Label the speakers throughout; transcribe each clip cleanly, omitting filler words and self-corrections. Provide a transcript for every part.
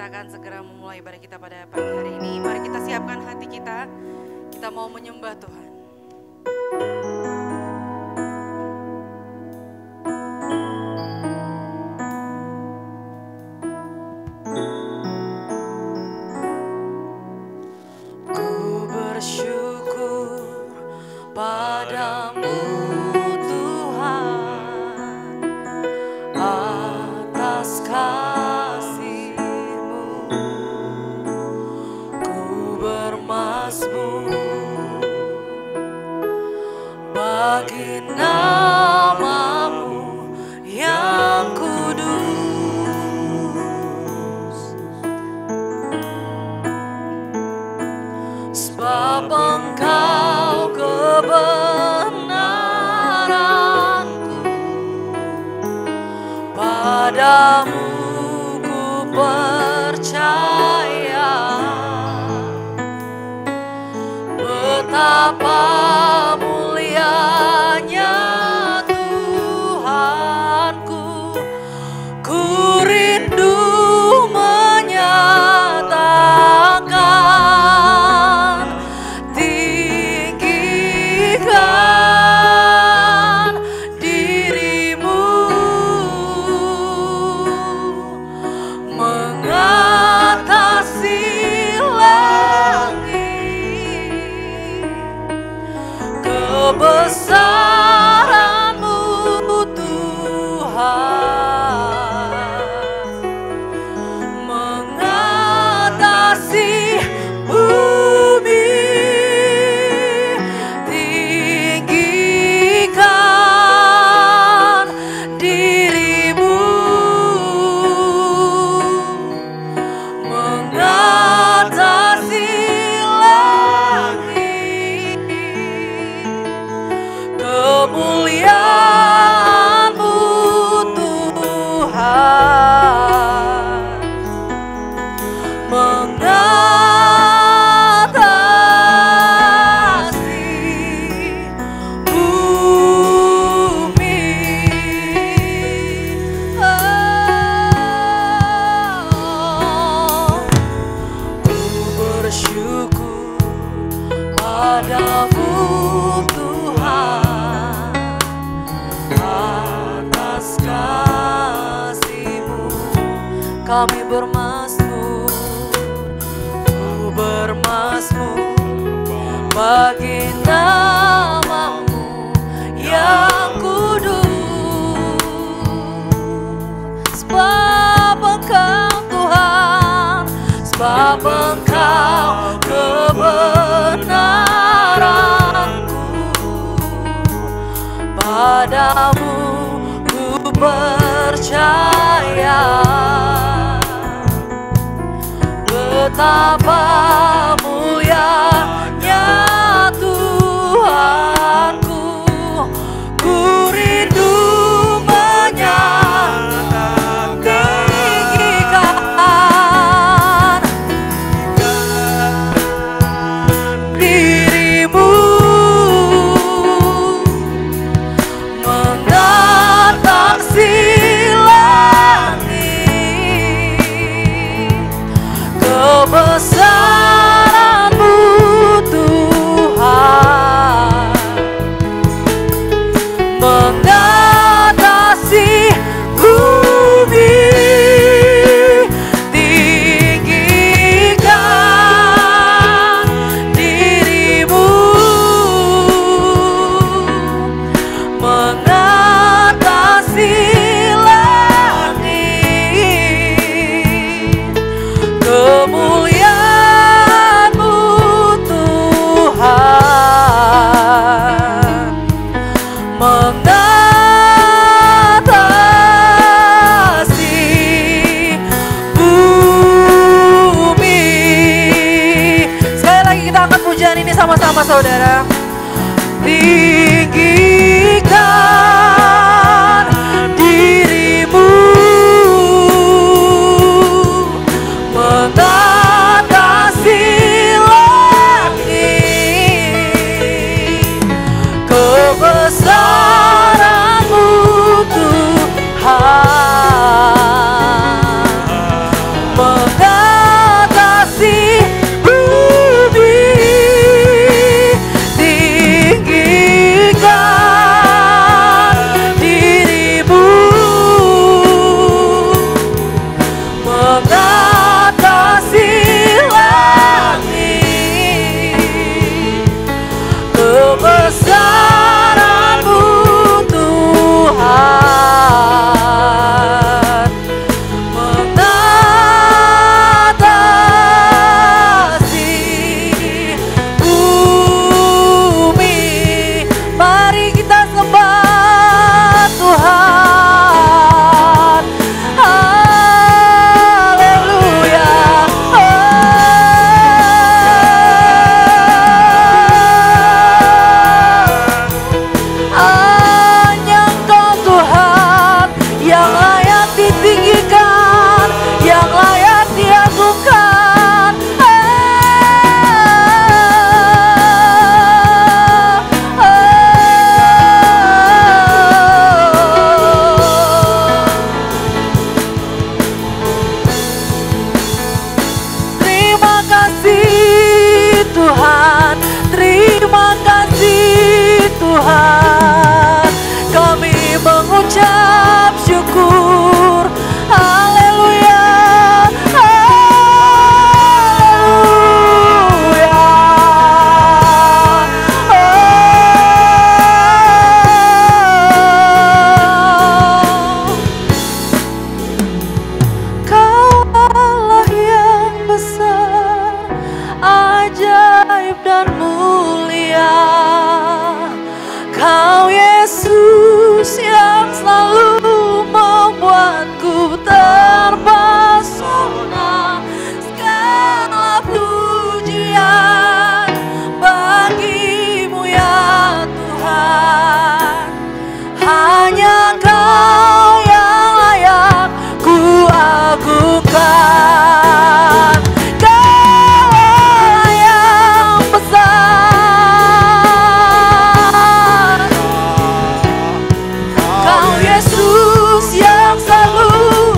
Speaker 1: kita akan segera memulai ibadah kita pada pagi hari ini. Mari kita siapkan hati kita. Kita mau menyembah Tuhan. Ku bersyukur padamu Tuhan atas kasih-Mu. Ku bermazmur bagi nama-Mu yang kudus, sebab Engkau kebenaranku, padamu ku percaya. Betapa mulianya Tuhanku, ku rindu menyatakan, tinggikan diri-Mu mengatasi langit. Kebesaran-Mu Tuhan mengatasi bumi. Tinggikan diri-Mu mengatasi langit. Kemuliaan-Mu Tuhan mengatasi bumi. Ku bersyukur padamu Tuhan atas kasih-Mu. Kami bermazmur, ku bermazmur bagi nama-Mu yang kudus, sebab Engkau Tuhan, sebab Engkau kebenaranku, padamu ku percaya. Betapa mulianya Tuhanku, ku rindu menyatakan, tinggikan diri-Mu mengatasi langit. Kebesaran mengucap syukur. Haleluya, haleluya. Kau Allah yang besar, ajaib dan mulia. Kau Yesus yang selalu membuatku terpesona. Segala pujian bagimu ya Tuhan. Hanya Kau yang layak ku agungkan. Kau Allah yang besar, Kau Yesus yang selalu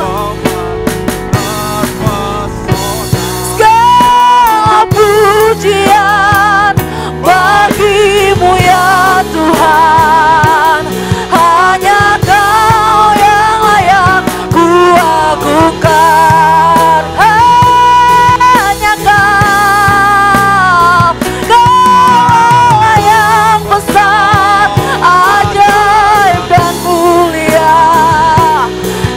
Speaker 1: segala pujian bagimu ya Tuhan. Hanya Kau yang layak ku agungkan. Hanya Kau, Kau Allah yang besar, ajaib dan mulia.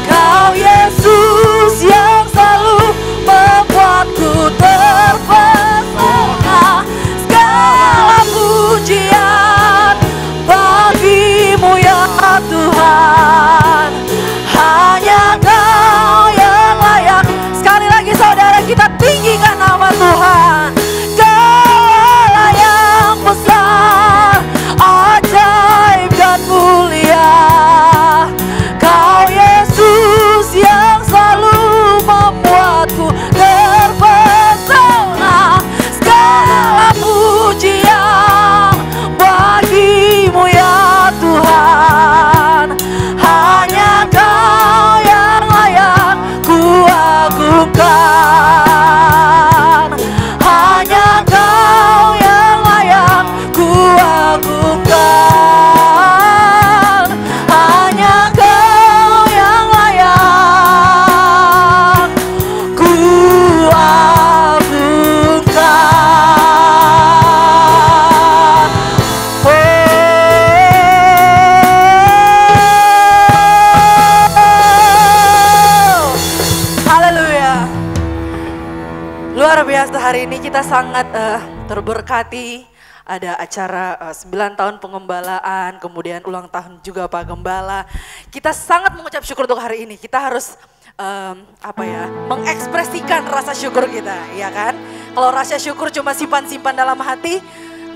Speaker 1: Kau Yesus yang selalu membuatku terpesona. Segala pujian bagimu ya Tuhan. Hanya Kau yang layak. Sekali lagi saudara, kita tinggikan nama Tuhan. Kau Allah yang besar, ajaib dan mulia. Kau Yesus yang selalu membuatku terpesona. Segala pujian bagimu ya Tuhan. Hanya Kau yang layak ku agungkan. Hanya Kau yang layak ku agungkan. Hanya Kau yang layak ku agungkan. Haleluya. Luar biasa, hari ini kita sangat terberkati. Ada acara 9 tahun pengembalaan, kemudian ulang tahun juga Pak Gembala. Kita sangat mengucap syukur untuk hari ini. Kita harus mengekspresikan rasa syukur kita, ya kan? Kalau rasa syukur cuma simpan-simpan dalam hati,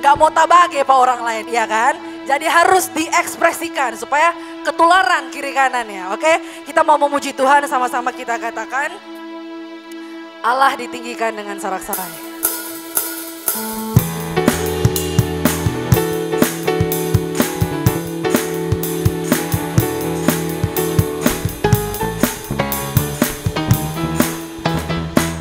Speaker 1: nggak mau tabage Pak orang lain, ya kan? Jadi harus diekspresikan supaya ketularan kiri kanannya, oke? Kita mau memuji Tuhan, sama-sama kita katakan, Allah ditinggikan dengan sorak-sorai.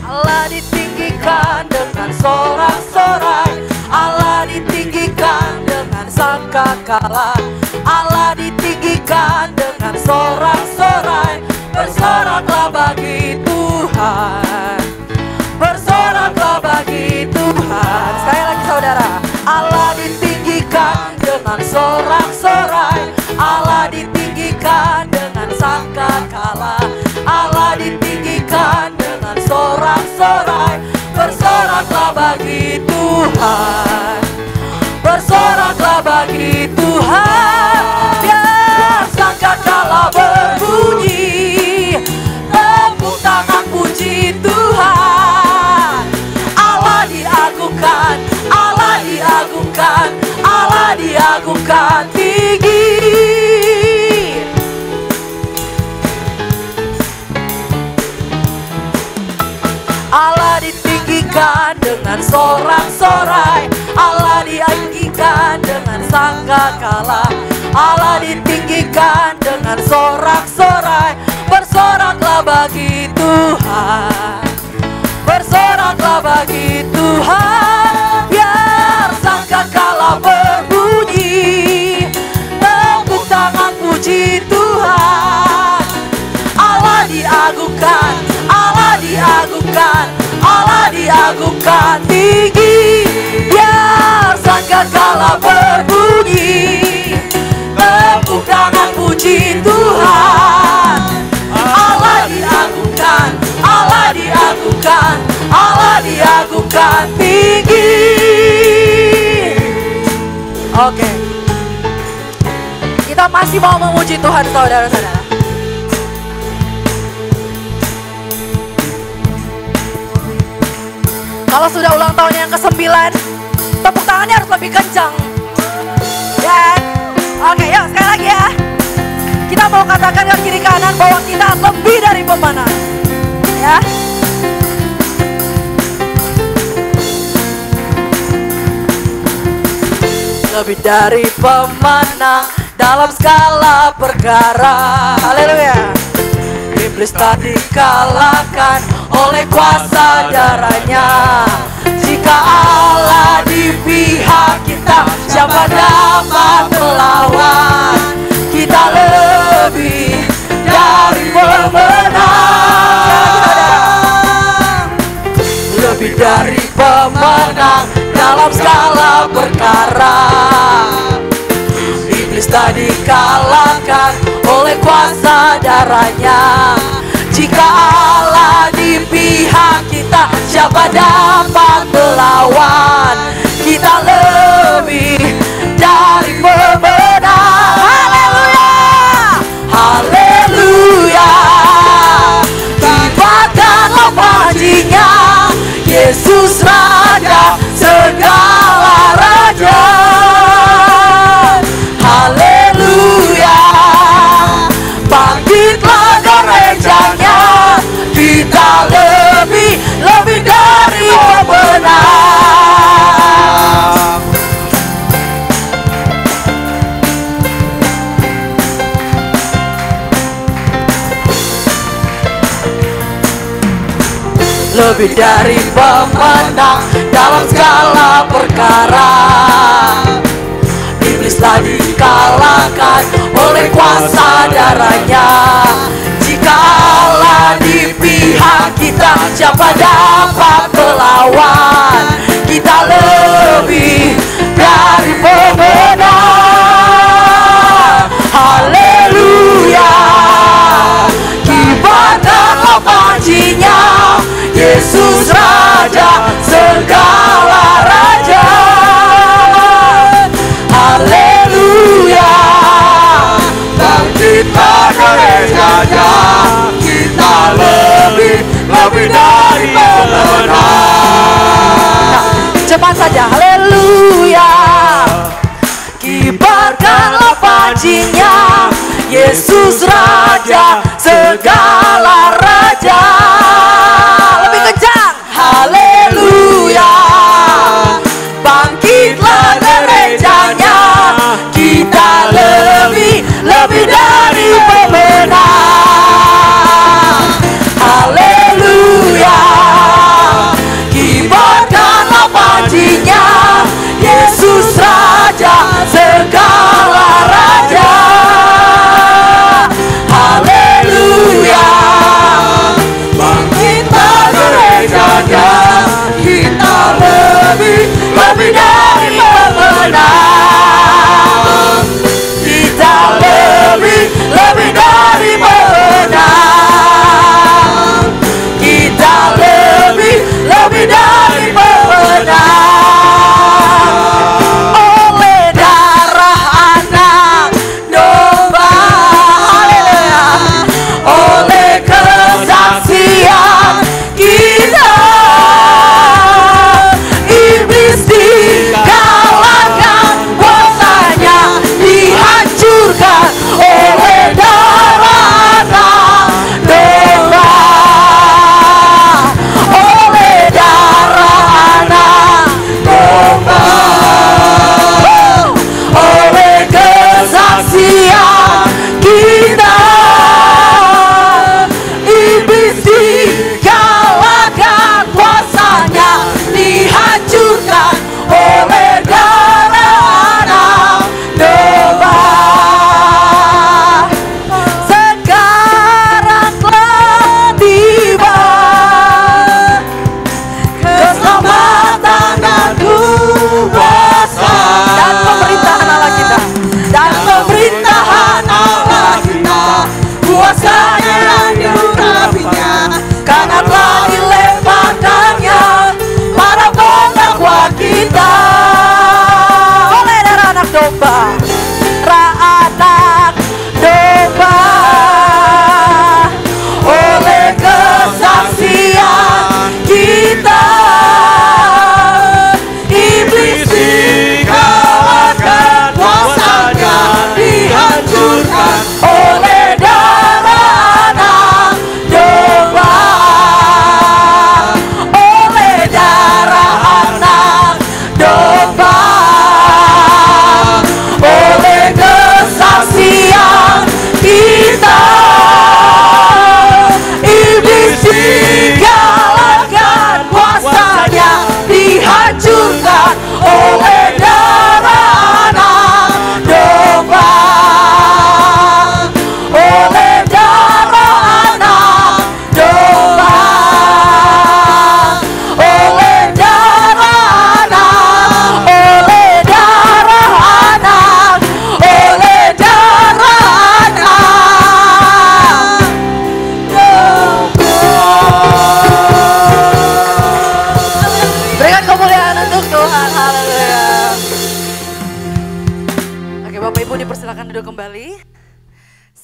Speaker 1: Allah ditinggikan dengan sorak-sorai, Allah ditinggikan dengan sangkakala, Allah ditinggikan dengan sorak-sorai. Bersoraklah bagi Tuhan, bersoraklah bagi Tuhan. Sekali lagi saudara, Allah ditinggikan dengan sorak-sorai, Allah ditinggikan dengan sangkakala, Allah ditinggikan dengan sorak-sorai. Bersoraklah bagi Tuhan, bersoraklah bagi Tuhan. Biar sangkakala berbunyi, tepuk tangan puji Tuhan. Allah diagungkan, Allah diagungkan, Allah diagungkan tinggi. Allah ditinggikan dengan sorak-sorai, Allah ditinggikan dengan sangkakala, Allah ditinggikan dengan sorak-sorai. Bersoraklah bagi Tuhan, bersoraklah bagi Tuhan. Biar sangkakala berbunyi, tepuk tangan puji Tuhan. diagungkan tinggi, biar sangkakala berbunyi, tepuk tangan puji Tuhan. Allah diagungkan, Allah diagungkan, Allah diagungkan tinggi. Oke, kita masih mau memuji Tuhan, saudara-saudara. Kalau sudah ulang tahun yang ke-9, tepuk tangannya harus lebih kencang. Ya. Oke, yuk sekali lagi ya. Kita mau katakan ke kiri kanan bahwa kita lebih dari pemenang. Ya. Lebih dari pemenang dalam segala perkara. Haleluya. Iblis tak dikalahkan oleh kuasa darahnya. Jika Allah di pihak kita, siapa dapat melawan? Kita lebih dari pemenang. Lebih dari pemenang dalam segala perkara. Iblis tak dikalahkan oleh kuasa darahnya. Jika Allah di pihak kita, siapa dapat melawan? Kita lebih dari pemenang. Haleluya, haleluya. Kibarkanlah panjinya, Yesus Raja segala raja. Haleluya, bangkitlah gerejanya, kita lebih dari pemenang. Lebih dari pemenang dalam segala perkara. Iblis tak dikalahkan oleh kuasa darahnya. Jika Allah di pihak kita, siapa dapat melawan? Kita lebih dari pemenang. Haleluya, kibarkanlah panjinya, Yesus Raja segala raja. Haleluya, bangkitlah gerejanya, kita lebih dari pemenang. Cepat saja, haleluya. Kibarkanlah panjinya, Yesus Raja segala raja. Lebih kencang, haleluya. Bangkitlah gerejanya, kita lebih dari pemenang. Haleluya, kibarkanlah panjinya, Yesus Raja segala raja. Haleluya,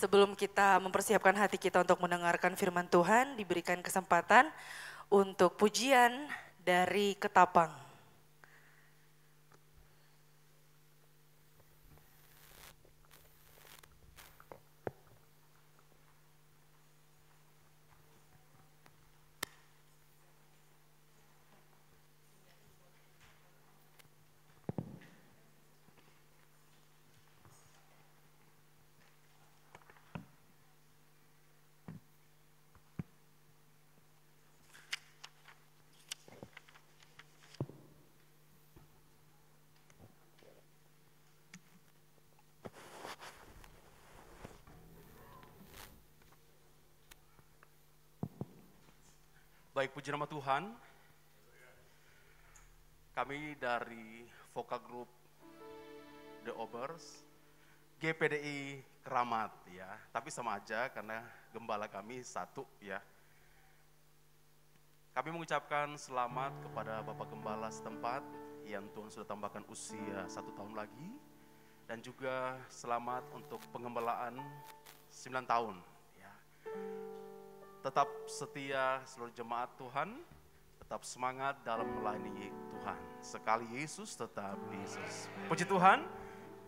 Speaker 1: Sebelum kita mempersiapkan hati kita untuk mendengarkan firman Tuhan, diberikan kesempatan untuk pujian dari Ketapang.
Speaker 2: Baik, puji nama Tuhan. Kami dari Vokal Group The Obers, GPDI Keramat ya. Tapi sama aja karena gembala kami satu ya. Kami mengucapkan selamat kepada Bapak Gembala setempat yang Tuhan sudah tambahkan usia 1 tahun lagi. Dan juga selamat untuk pengembalaan 9 tahun ya. Tetap setia seluruh jemaat Tuhan, tetap semangat dalam melayani Tuhan. Sekali Yesus, tetap Yesus. Puji Tuhan,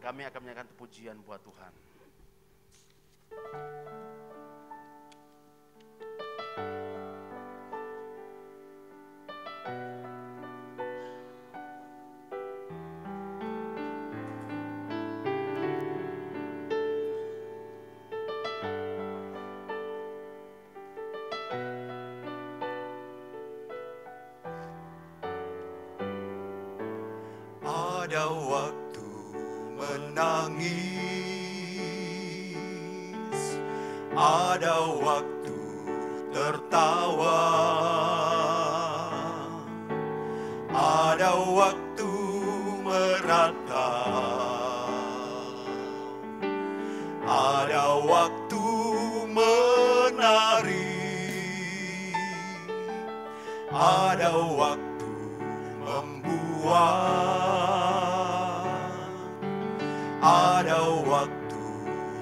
Speaker 2: kami akan menyanyikan pujian buat Tuhan.
Speaker 3: Ada waktu menangis, ada waktu tertawa, ada waktu meratap, ada waktu menari, ada waktu membuat, ada waktu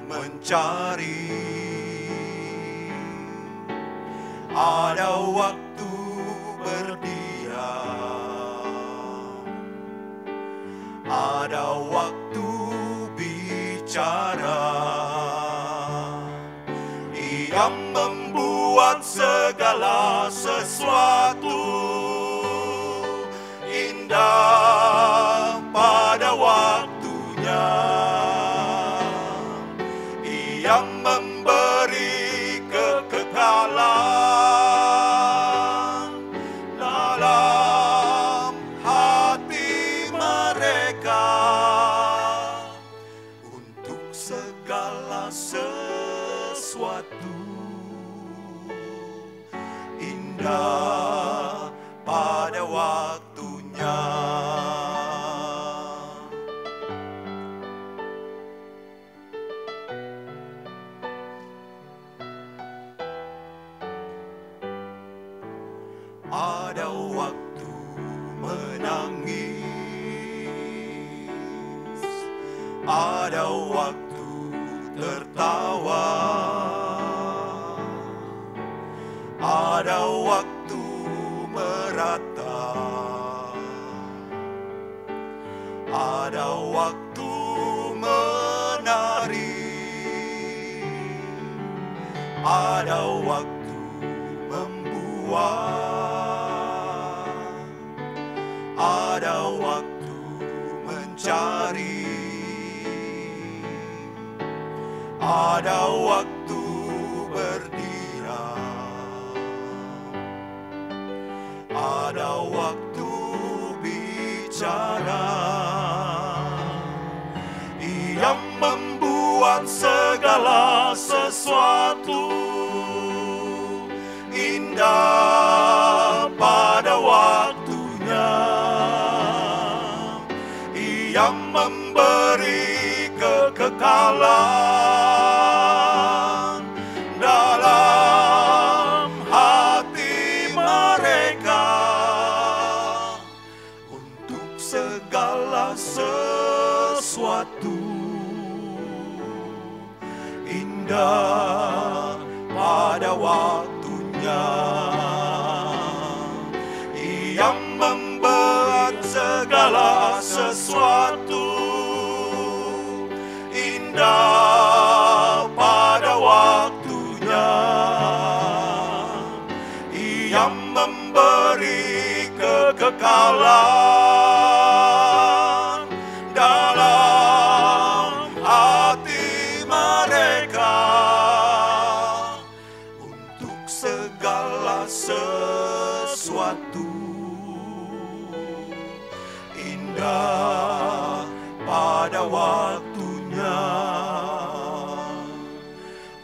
Speaker 3: mencari, ada waktu berdiam, ada waktu bicara. Ia membuat segala sesuatu indah pada waktunya. Ia memberi kekekalan dalam hati mereka untuk segala sesuatu indah pada waktunya. Ada waktu menangis, ada waktu tertawa, ada waktu meratap, ada waktu menari, ada waktu membuat, ada waktu mencari, ada waktu berdiam, ada waktu bicara. Ia membuat segala sesuatu indah pada waktunya. Ia memberi kekekalan dalam hati mereka untuk segala sesuatu indah pada waktunya. Ia membuat segala sesuatu indah pada waktunya. Ia memberi kekekalan dalam hati mereka untuk segala sesuatu indah pada waktunya.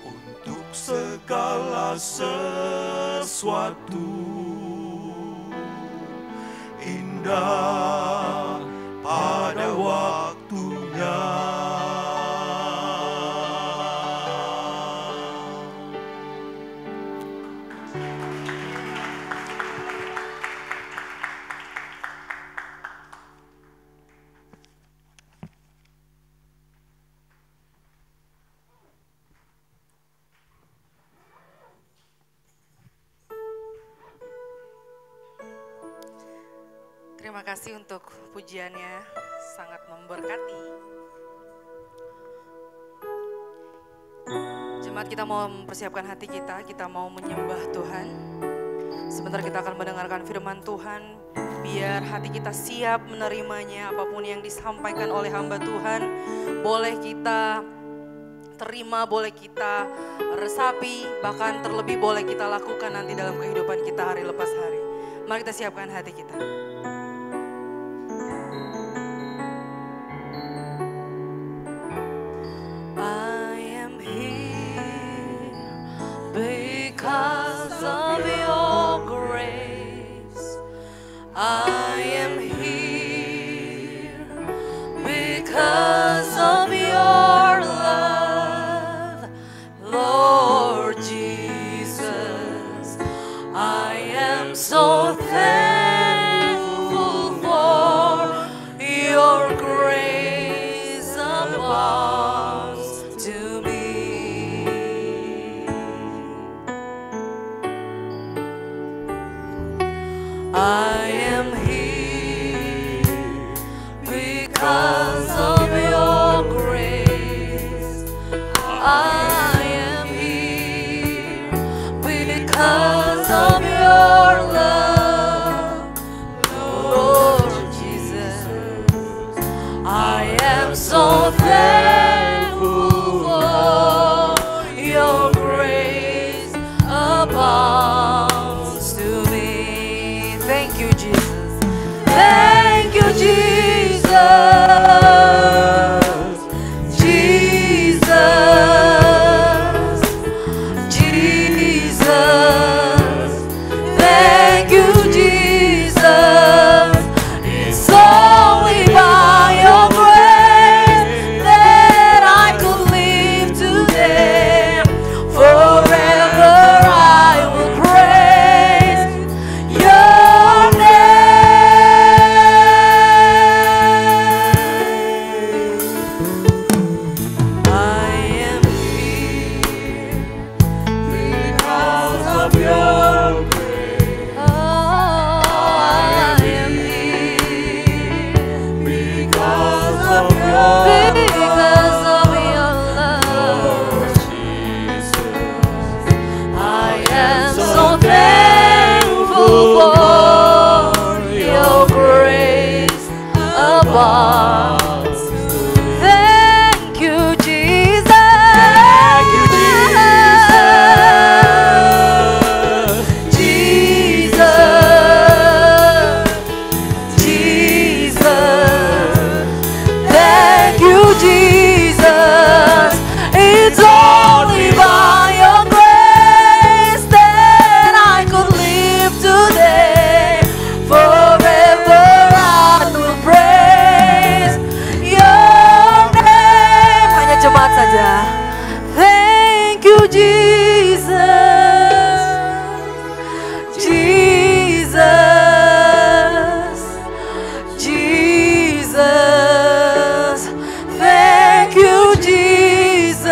Speaker 3: Untuk segala sesuatu indah pada waktunya.
Speaker 1: Terima kasih untuk pujiannya, sangat memberkati. Jemaat, kita mau mempersiapkan hati kita mau menyembah Tuhan. Sebentar kita akan mendengarkan firman Tuhan, biar hati kita siap menerimanya. Apapun yang disampaikan oleh hamba Tuhan, boleh kita terima, boleh kita resapi, bahkan terlebih boleh kita lakukan nanti dalam kehidupan kita hari lepas hari. Mari kita siapkan hati kita.
Speaker 4: Because of your grace, I am here. Because of your love, Lord Jesus, I am so thankful for your grace abounds to me. I am here because of your grace. I am here because of your love, Lord Jesus. I am so thankful for your grace abounds to me. Thank you, Jesus. Thank you, Jesus. Jesus. Jesus. Thank you, Jesus. It's only by your grace that I could live today. Forever I will praise your name. I am here because of your grace. Oh, I am here because of your love, Jesus. I am so thankful for your grace abounds. Thank you, Jesus. Thank you, Jesus. Jesus. Thank you, Jesus. It's only by your grace that I could live today. Forever I will praise your name. Hanya jemaat saja. Thank you, Jesus. Jesus. Jesus. Thank you, Jesus.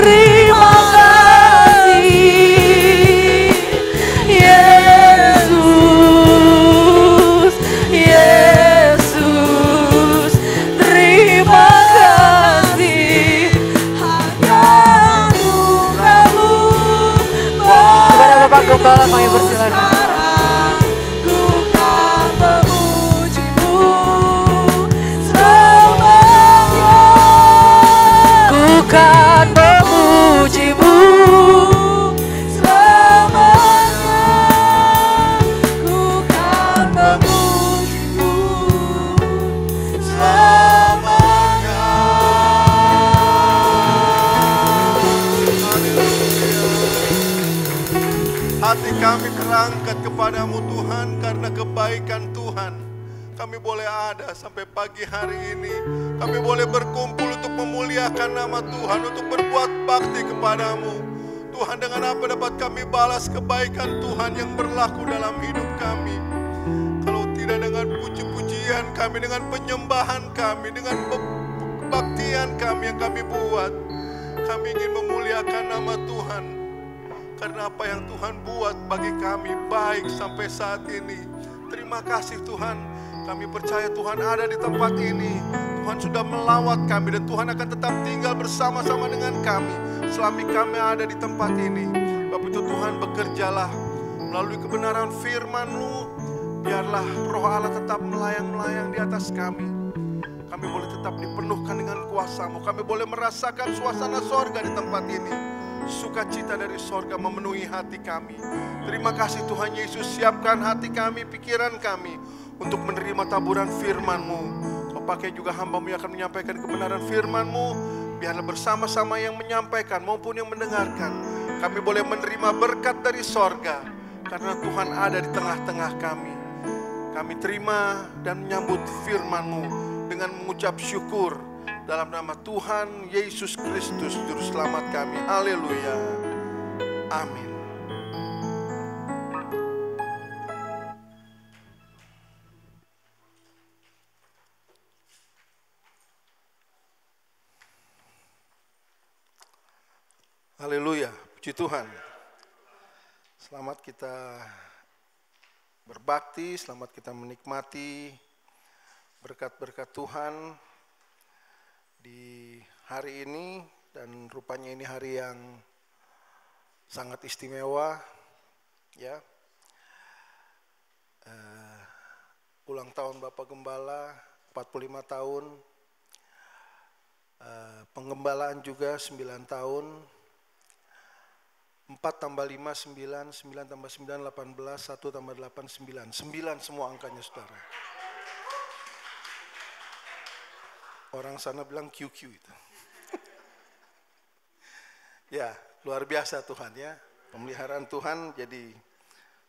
Speaker 4: terima kasih. Yesus, Yesus, terima kasih. Hanya anugerah-Mu.
Speaker 1: Kepada Bapak Gembala kami persilakan.
Speaker 4: Kan memuji-Mu selamanya, ku kan memuji-Mu selamanya.
Speaker 3: Hati kami terangkat kepadamu Tuhan, karena kebaikan Tuhan kami boleh ada sampai pagi hari ini. Kami boleh berkumpul untuk memuliakan nama Tuhan, untuk berbuat bakti kepadamu. Tuhan, dengan apa dapat kami balas kebaikan Tuhan yang berlaku dalam hidup kami? Kalau tidak dengan puji-pujian kami, dengan penyembahan kami, dengan kebaktian kami yang kami buat. Kami ingin memuliakan nama Tuhan, karena apa yang Tuhan buat bagi kami baik sampai saat ini. Terima kasih Tuhan. Kami percaya Tuhan ada di tempat ini. Tuhan sudah melawat kami dan Tuhan akan tetap tinggal bersama-sama dengan kami selama kami ada di tempat ini. Bapak itu Tuhan, bekerjalah melalui kebenaran firman-Mu. Biarlah Roh Allah tetap melayang-melayang di atas kami. Kami boleh tetap dipenuhkan dengan kuasa-Mu. Kami boleh merasakan suasana sorga di tempat ini. Sukacita dari sorga memenuhi hati kami. Terima kasih Tuhan Yesus, siapkan hati kami, pikiran kami untuk menerima taburan firman-Mu. Kau pakai juga hamba-Mu yang akan menyampaikan kebenaran firman-Mu. Biarlah bersama-sama yang menyampaikan maupun yang mendengarkan, kami boleh menerima berkat dari sorga, karena Tuhan ada di tengah-tengah kami. Kami terima dan menyambut firman-Mu dengan mengucap syukur dalam nama Tuhan Yesus Kristus, Juru Selamat kami. Haleluya. Amin. Haleluya, puji Tuhan. Selamat kita berbakti, selamat kita menikmati berkat-berkat Tuhan di hari ini. Dan rupanya ini hari yang sangat istimewa, ya. Ulang tahun Bapak Gembala 45 tahun, penggembalaan juga 9 tahun. 4 tambah 5, 9, 9 tambah 9, 18, 1 tambah 8, 9. 9 semua angkanya saudara. Orang sana bilang QQ itu. Ya, luar biasa Tuhan ya. Pemeliharaan Tuhan, jadi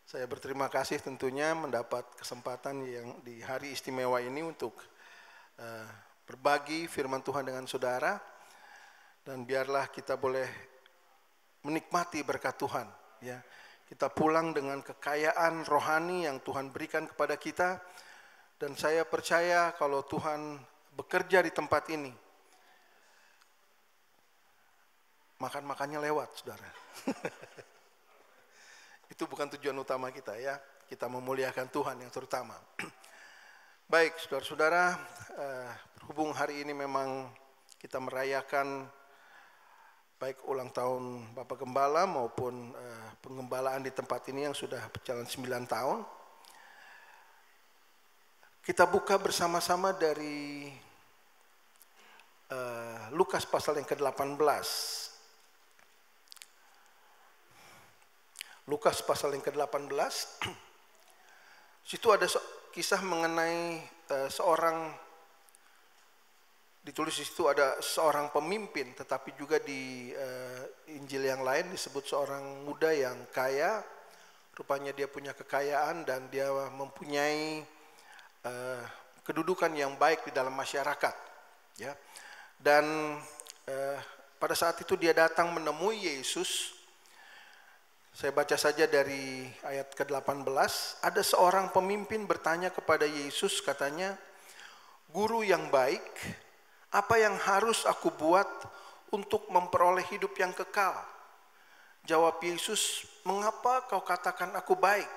Speaker 3: saya berterima kasih tentunya mendapat kesempatan yang di hari istimewa ini untuk berbagi firman Tuhan dengan saudara. Dan biarlah kita boleh menikmati berkat Tuhan, ya. Kita pulang dengan kekayaan rohani yang Tuhan berikan kepada kita, dan saya percaya kalau Tuhan bekerja di tempat ini, makan-makannya lewat, saudara. Itu bukan tujuan utama kita, ya. Kita memuliakan Tuhan yang terutama. Baik, saudara-saudara, berhubung hari ini memang kita merayakan baik ulang tahun Bapak Gembala maupun penggembalaan di tempat ini yang sudah berjalan 9 tahun. Kita buka bersama-sama dari Lukas pasal yang ke-18. Lukas pasal yang ke-18. Situ ada kisah mengenai seorang, ditulis di situ ada seorang pemimpin, tetapi juga di Injil yang lain disebut seorang muda yang kaya. Rupanya dia punya kekayaan dan dia mempunyai kedudukan yang baik di dalam masyarakat, ya. Dan pada saat itu dia datang menemui Yesus. Saya baca saja dari ayat ke-18. Ada seorang pemimpin bertanya kepada Yesus, katanya, "Guru yang baik, apa yang harus aku buat
Speaker 5: untuk memperoleh hidup yang kekal. Jawab Yesus, mengapa kau katakan aku baik?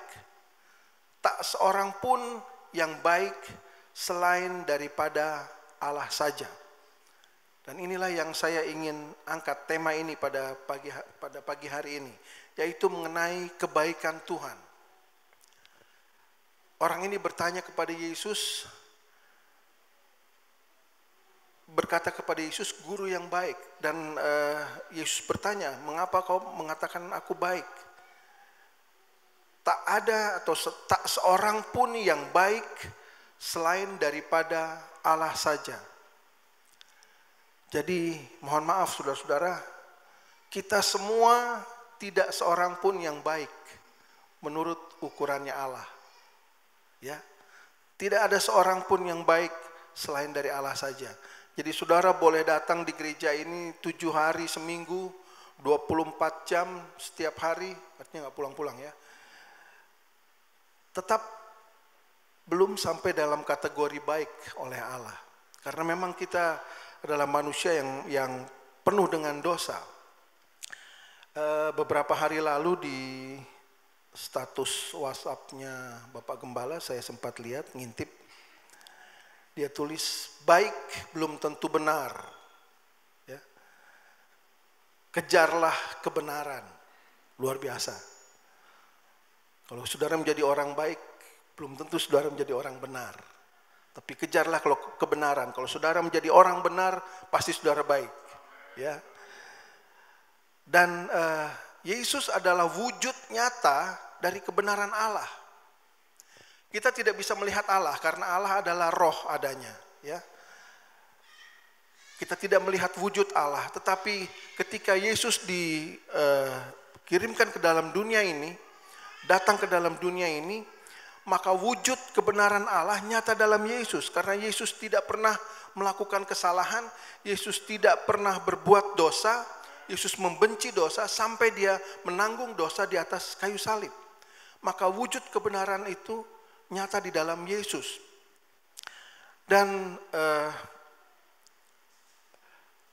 Speaker 5: Tak seorang pun yang baik selain daripada Allah saja. Dan inilah yang saya ingin angkat tema ini pada pagi hari ini, yaitu mengenai kebaikan Tuhan. Orang ini bertanya kepada Yesus, berkata kepada Yesus, guru yang baik. Dan Yesus bertanya, mengapa kau mengatakan aku baik? Tak ada atau tak seorang pun yang baik selain daripada Allah saja. Jadi mohon maaf saudara-saudara, kita semua tidak seorang pun yang baik menurut ukurannya Allah. Ya, tidak ada seorang pun yang baik selain dari Allah saja. Jadi saudara boleh datang di gereja ini 7 hari seminggu, 24 jam setiap hari, artinya nggak pulang-pulang ya. Tetap belum sampai dalam kategori baik oleh Allah. Karena memang kita adalah manusia yang penuh dengan dosa. Beberapa hari lalu di status WhatsApp-nya Bapak Gembala saya sempat lihat, ngintip. Dia tulis, baik belum tentu benar. Ya. Kejarlah kebenaran. Luar biasa. Kalau saudara menjadi orang baik, belum tentu saudara menjadi orang benar. Tapi kejarlah kalau kebenaran. Kalau saudara menjadi orang benar, pasti saudara baik. Ya. Dan Yesus adalah wujud nyata dari kebenaran Allah. Kita tidak bisa melihat Allah karena Allah adalah roh adanya. Ya. Kita tidak melihat wujud Allah. Tetapi ketika Yesus dikirimkan ke dalam dunia ini, datang ke dalam dunia ini, maka wujud kebenaran Allah nyata dalam Yesus. Karena Yesus tidak pernah melakukan kesalahan, Yesus tidak pernah berbuat dosa, Yesus membenci dosa sampai dia menanggung dosa di atas kayu salib. Maka wujud kebenaran itu nyata di dalam Yesus. Dan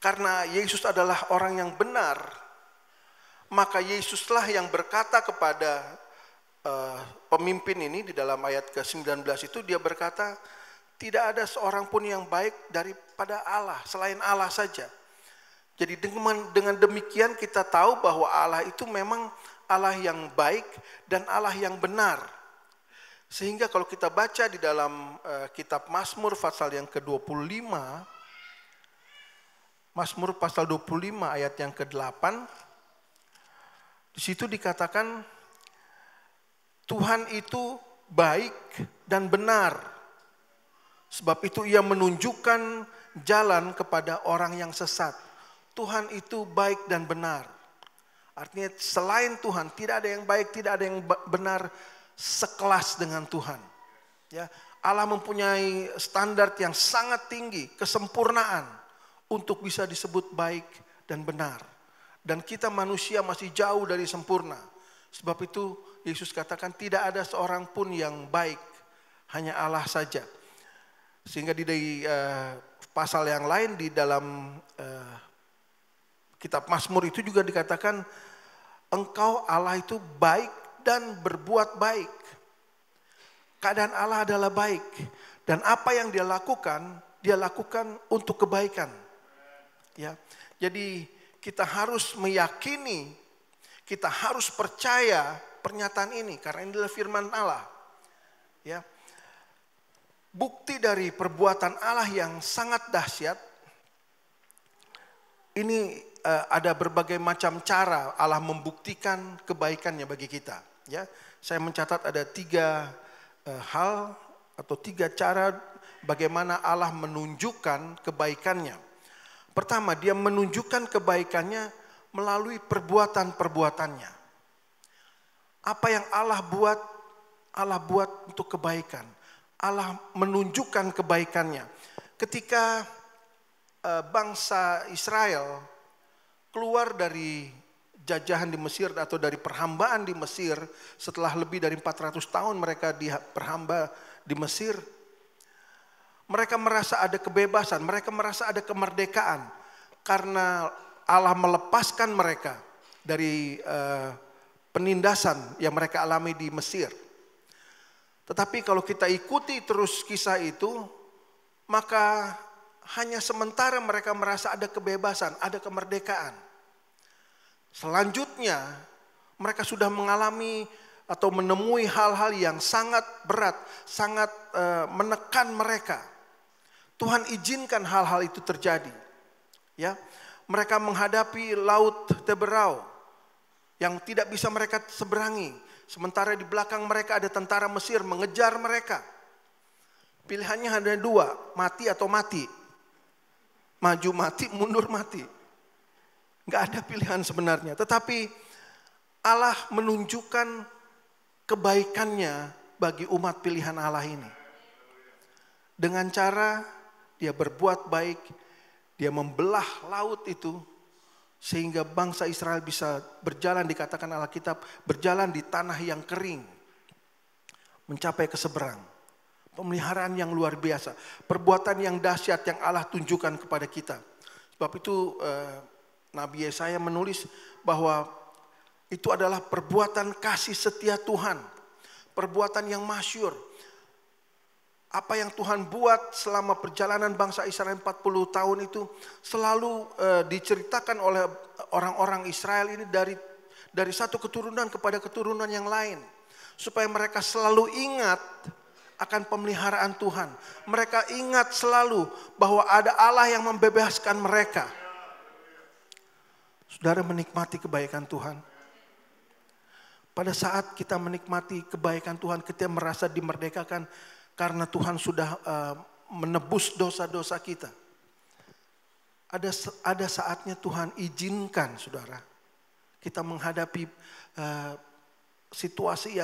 Speaker 5: karena Yesus adalah orang yang benar, maka Yesuslah yang berkata kepada pemimpin ini di dalam ayat ke-19 itu, dia berkata, tidak ada seorang pun yang baik daripada Allah, selain Allah saja. Jadi dengan demikian kita tahu bahwa Allah itu memang Allah yang baik dan Allah yang benar. Sehingga kalau kita baca di dalam kitab Mazmur pasal yang ke-25, Mazmur pasal 25 ayat yang ke-8, di situ dikatakan Tuhan itu baik dan benar. Sebab itu ia menunjukkan jalan kepada orang yang sesat. Tuhan itu baik dan benar. Artinya selain Tuhan tidak ada yang baik, tidak ada yang benar sekelas dengan Tuhan. Ya, Allah mempunyai standar yang sangat tinggi, kesempurnaan untuk bisa disebut baik dan benar. Dan kita manusia masih jauh dari sempurna. Sebab itu Yesus katakan tidak ada seorang pun yang baik, hanya Allah saja. Sehingga di pasal yang lain di dalam kitab Mazmur itu juga dikatakan engkau Allah itu baik dan berbuat baik. Keadaan Allah adalah baik. Dan apa yang dia lakukan untuk kebaikan. Ya, jadi kita harus meyakini, kita harus percaya pernyataan ini. Karena ini adalah firman Allah. Ya. Bukti dari perbuatan Allah yang sangat dahsyat. Ini ada berbagai macam cara Allah membuktikan kebaikannya bagi kita. Ya, saya mencatat ada 3 hal atau 3 cara bagaimana Allah menunjukkan kebaikannya. Pertama, dia menunjukkan kebaikannya melalui perbuatan-perbuatannya. Apa yang Allah buat untuk kebaikan. Allah menunjukkan kebaikannya. Ketika bangsa Israel keluar dari jajahan di Mesir atau dari perhambaan di Mesir, setelah lebih dari 400 tahun mereka diperhamba di Mesir, mereka merasa ada kebebasan, mereka merasa ada kemerdekaan karena Allah melepaskan mereka dari penindasan yang mereka alami di Mesir. Tetapi kalau kita ikuti terus kisah itu, maka hanya sementara mereka merasa ada kebebasan, ada kemerdekaan. Selanjutnya mereka sudah mengalami atau menemui hal-hal yang sangat berat, sangat menekan mereka. Tuhan izinkan hal-hal itu terjadi. Ya, mereka menghadapi laut Teberau yang tidak bisa mereka seberangi. Sementara di belakang mereka ada tentara Mesir mengejar mereka. Pilihannya hanya dua, mati atau mati. Maju mati, mundur mati. Nggak ada pilihan sebenarnya. Tetapi Allah menunjukkan kebaikannya bagi umat pilihan Allah ini. Dengan cara dia berbuat baik, dia membelah laut itu sehingga bangsa Israel bisa berjalan, dikatakan Alkitab, berjalan di tanah yang kering, mencapai ke seberang. Pemeliharaan yang luar biasa, perbuatan yang dahsyat yang Allah tunjukkan kepada kita. Sebab itu Nabi Yesaya menulis bahwa itu adalah perbuatan kasih setia Tuhan. Perbuatan yang masyhur. Apa yang Tuhan buat selama perjalanan bangsa Israel 40 tahun itu selalu diceritakan oleh orang-orang Israel ini dari satu keturunan kepada keturunan yang lain. Supaya mereka selalu ingat akan pemeliharaan Tuhan. Mereka ingat selalu bahwa ada Allah yang membebaskan mereka. Saudara menikmati kebaikan Tuhan. Pada saat kita menikmati kebaikan Tuhan, kita merasa dimerdekakan karena Tuhan sudah menebus dosa-dosa kita. Ada saatnya Tuhan izinkan, saudara, kita menghadapi situasi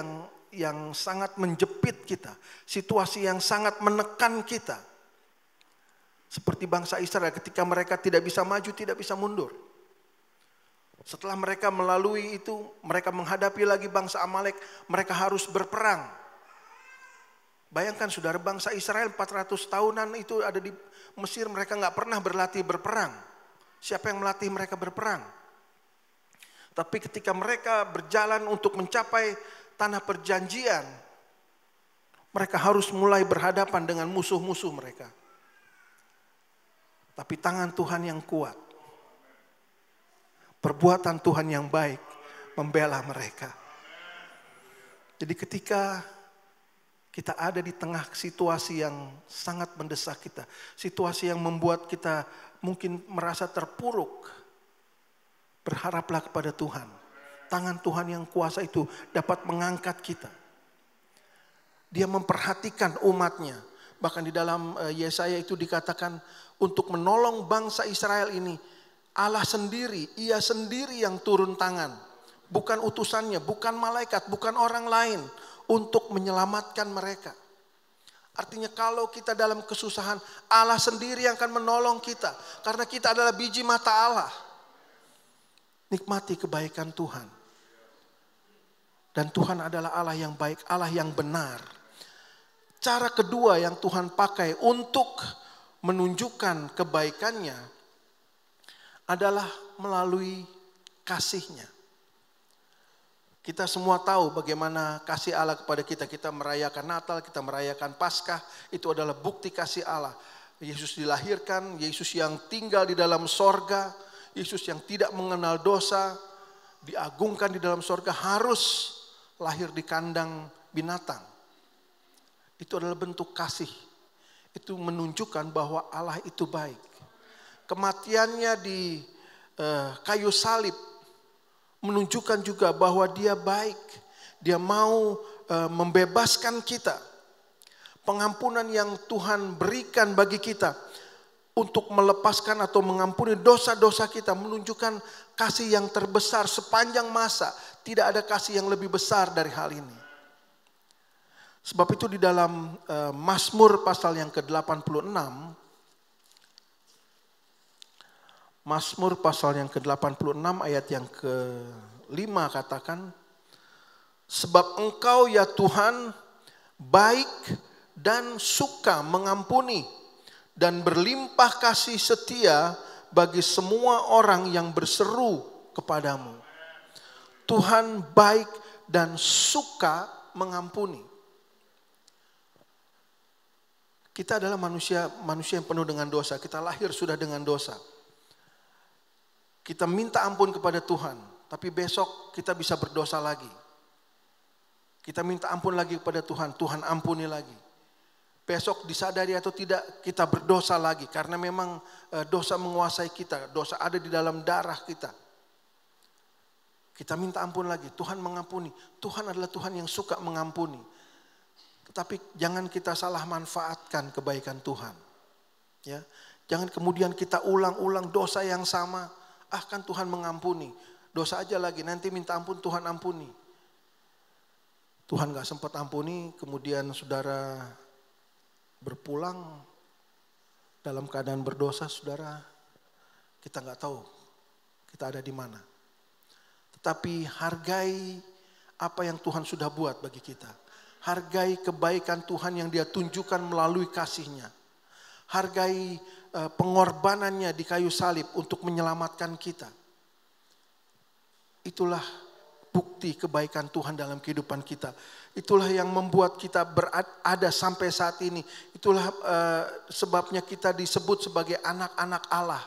Speaker 5: yang sangat menjepit kita, situasi yang sangat menekan kita. Seperti bangsa Israel ketika mereka tidak bisa maju, tidak bisa mundur. Setelah mereka melalui itu, mereka menghadapi lagi bangsa Amalek, mereka harus berperang. Bayangkan saudara, bangsa Israel 400 tahunan itu ada di Mesir, mereka nggak pernah berlatih berperang. Siapa yang melatih mereka berperang? Tapi ketika mereka berjalan untuk mencapai tanah perjanjian, mereka harus mulai berhadapan dengan musuh-musuh mereka. Tapi tangan Tuhan yang kuat, perbuatan Tuhan yang baik membela mereka. Jadi ketika kita ada di tengah situasi yang sangat mendesak kita, situasi yang membuat kita mungkin merasa terpuruk, berharaplah kepada Tuhan. Tangan Tuhan yang kuasa itu dapat mengangkat kita. Dia memperhatikan umatnya. Bahkan di dalam Yesaya itu dikatakan untuk menolong bangsa Israel ini, Allah sendiri, ia sendiri yang turun tangan. Bukan utusannya, bukan malaikat, bukan orang lain untuk menyelamatkan mereka. Artinya kalau kita dalam kesusahan, Allah sendiri yang akan menolong kita. Karena kita adalah biji mata Allah. Nikmati kebaikan Tuhan. Dan Tuhan adalah Allah yang baik, Allah yang benar. Cara kedua yang Tuhan pakai untuk menunjukkan kebaikannya adalah melalui kasih-Nya. Kita semua tahu bagaimana kasih Allah kepada kita. Kita merayakan Natal, kita merayakan Paskah. Itu adalah bukti kasih Allah. Yesus dilahirkan, Yesus yang tinggal di dalam sorga, Yesus yang tidak mengenal dosa, diagungkan di dalam sorga, harus lahir di kandang binatang. Itu adalah bentuk kasih. Itu menunjukkan bahwa Allah itu baik. Kematiannya di kayu salib menunjukkan juga bahwa dia baik. Dia mau membebaskan kita. Pengampunan yang Tuhan berikan bagi kita untuk melepaskan atau mengampuni dosa-dosa kita menunjukkan kasih yang terbesar sepanjang masa. Tidak ada kasih yang lebih besar dari hal ini. Sebab itu di dalam Mazmur pasal yang ke-86, Mazmur pasal yang ke-86 ayat yang ke-5 katakan, sebab Engkau ya Tuhan baik dan suka mengampuni dan berlimpah kasih setia bagi semua orang yang berseru kepadamu. Tuhan baik dan suka mengampuni. Kita adalah manusia yang penuh dengan dosa. Kita lahir sudah dengan dosa. Kita minta ampun kepada Tuhan, tapi besok kita bisa berdosa lagi. Kita minta ampun lagi kepada Tuhan, Tuhan ampuni lagi. Besok disadari atau tidak kita berdosa lagi, karena memang dosa menguasai kita, dosa ada di dalam darah kita. Kita minta ampun lagi, Tuhan mengampuni. Tuhan adalah Tuhan yang suka mengampuni. Tetapi jangan kita salah manfaatkan kebaikan Tuhan. Ya, jangan kemudian kita ulang-ulang dosa yang sama. Kan Tuhan mengampuni. Dosa aja lagi, nanti minta ampun Tuhan ampuni. Tuhan gak sempat ampuni, kemudian saudara berpulang dalam keadaan berdosa, saudara, kita gak tahu kita ada di mana. Tetapi hargai apa yang Tuhan sudah buat bagi kita. Hargai kebaikan Tuhan yang Dia tunjukkan melalui kasih-Nya. Hargai pengorbanannya di kayu salib untuk menyelamatkan kita. Itulah bukti kebaikan Tuhan dalam kehidupan kita. Itulah yang membuat kita berada sampai saat ini. Itulah sebabnya kita disebut sebagai anak-anak Allah.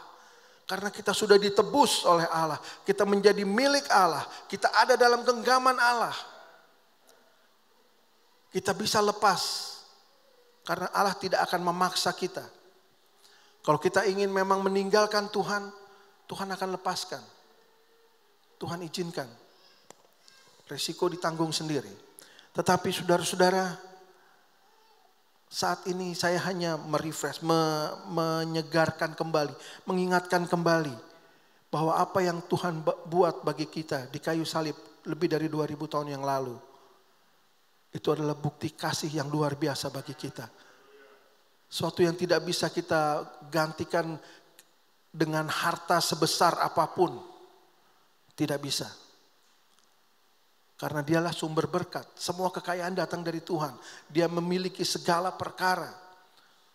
Speaker 5: Karena kita sudah ditebus oleh Allah. Kita menjadi milik Allah. Kita ada dalam genggaman Allah. Kita bisa lepas. Karena Allah tidak akan memaksa kita. Kalau kita ingin memang meninggalkan Tuhan, Tuhan akan lepaskan. Tuhan izinkan. Resiko ditanggung sendiri. Tetapi saudara-saudara, saat ini saya hanya merefresh, menyegarkan kembali, mengingatkan kembali bahwa apa yang Tuhan buat bagi kita di kayu salib lebih dari 2000 tahun yang lalu, itu adalah bukti kasih yang luar biasa bagi kita. Suatu yang tidak bisa kita gantikan dengan harta sebesar apapun. Tidak bisa. Karena Dialah sumber berkat. Semua kekayaan datang dari Tuhan. Dia memiliki segala perkara.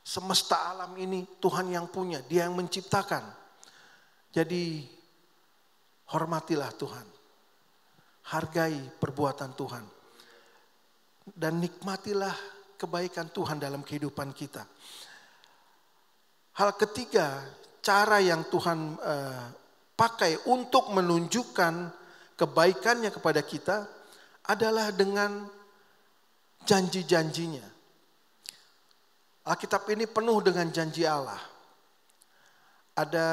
Speaker 5: Semesta alam ini Tuhan yang punya. Dia yang menciptakan. Jadi hormatilah Tuhan. Hargai perbuatan Tuhan. Dan nikmatilah kebaikan Tuhan dalam kehidupan kita. Hal ketiga, cara yang Tuhan pakai untuk menunjukkan kebaikannya kepada kita adalah dengan janji-janjinya. Alkitab ini penuh dengan janji Allah. Ada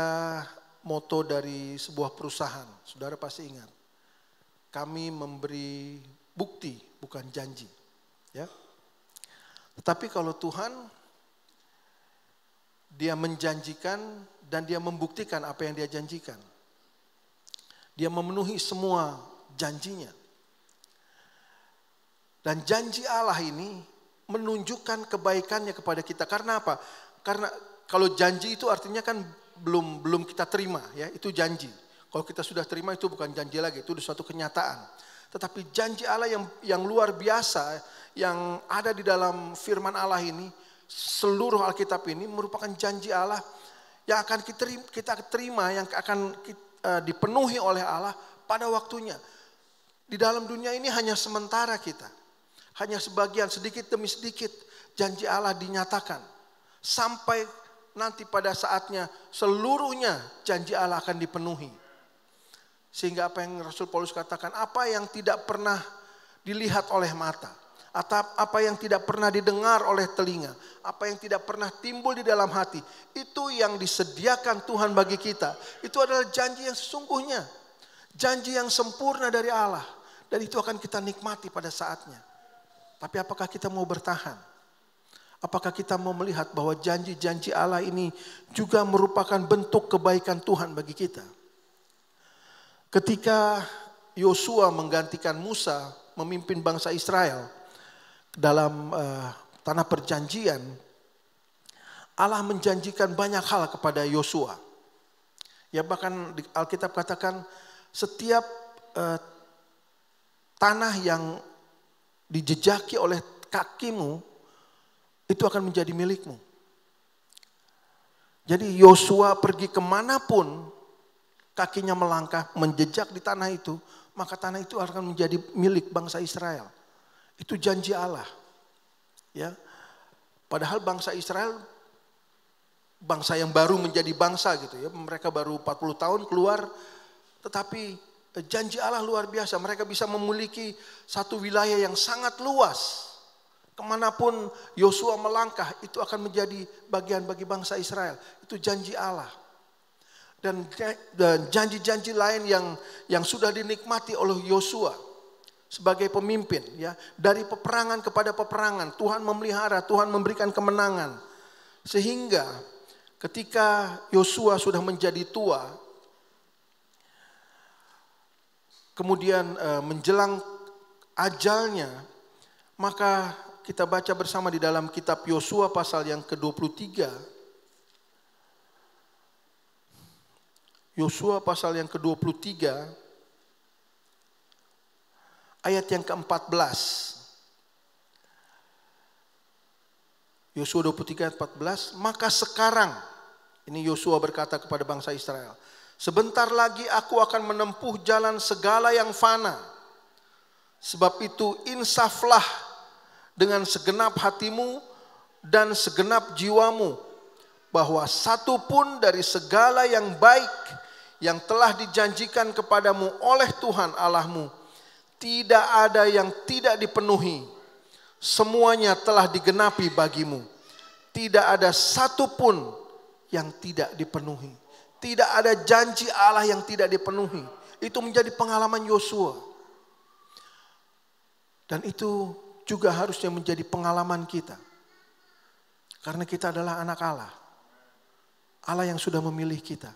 Speaker 5: moto dari sebuah perusahaan, saudara pasti ingat. Kami memberi bukti, bukan janji. Ya. Tetapi kalau Tuhan, Dia menjanjikan dan Dia membuktikan apa yang Dia janjikan. Dia memenuhi semua janjinya. Dan janji Allah ini menunjukkan kebaikannya kepada kita. Karena apa? Karena kalau janji itu artinya kan belum kita terima, ya, itu janji. Kalau kita sudah terima itu bukan janji lagi, itu suatu kenyataan. Tetapi janji Allah yang luar biasa yang ada di dalam firman Allah ini, seluruh Alkitab ini merupakan janji Allah yang akan kita terima, yang akan dipenuhi oleh Allah pada waktunya. Di dalam dunia ini hanya sementara kita. Hanya sebagian, sedikit demi sedikit janji Allah dinyatakan. Sampai nanti pada saatnya seluruhnya janji Allah akan dipenuhi. Sehingga apa yang Rasul Paulus katakan, apa yang tidak pernah dilihat oleh mata, atau apa yang tidak pernah didengar oleh telinga, apa yang tidak pernah timbul di dalam hati, itu yang disediakan Tuhan bagi kita. Itu adalah janji yang sesungguhnya, janji yang sempurna dari Allah, dan itu akan kita nikmati pada saatnya. Tapi apakah kita mau bertahan? Apakah kita mau melihat bahwa janji-janji Allah ini juga merupakan bentuk kebaikan Tuhan bagi kita? Ketika Yosua menggantikan Musa memimpin bangsa Israel dalam tanah perjanjian, Allah menjanjikan banyak hal kepada Yosua. Ya, bahkan Alkitab katakan setiap tanah yang dijejaki oleh kakimu itu akan menjadi milikmu. Jadi Yosua pergi kemanapun kakinya melangkah, menjejak di tanah itu, maka tanah itu akan menjadi milik bangsa Israel. Itu janji Allah. Ya. Padahal bangsa Israel, bangsa yang baru menjadi bangsa gitu ya. Mereka baru 40 tahun keluar, tetapi janji Allah luar biasa. Mereka bisa memiliki satu wilayah yang sangat luas. Kemanapun Yosua melangkah, itu akan menjadi bagian bagi bangsa Israel. Itu janji Allah. Dan janji-janji lain yang sudah dinikmati oleh Yosua sebagai pemimpin, ya, dari peperangan kepada peperangan, Tuhan memelihara, Tuhan memberikan kemenangan, sehingga ketika Yosua sudah menjadi tua, kemudian menjelang ajalnya, maka kita baca bersama di dalam kitab Yosua pasal yang ke-23. Yosua pasal yang ke-23 ayat yang ke-14. Yosua 23 ayat 14, maka sekarang, ini Yosua berkata kepada bangsa Israel, sebentar lagi aku akan menempuh jalan segala yang fana. Sebab itu insaflah dengan segenap hatimu dan segenap jiwamu, bahwa satu pun dari segala yang baik yang telah dijanjikan kepadamu oleh Tuhan Allahmu, tidak ada yang tidak dipenuhi. Semuanya telah digenapi bagimu. Tidak ada satu pun yang tidak dipenuhi. Tidak ada janji Allah yang tidak dipenuhi. Itu menjadi pengalaman Yosua. Dan itu juga harusnya menjadi pengalaman kita. Karena kita adalah anak Allah. Allah yang sudah memilih kita.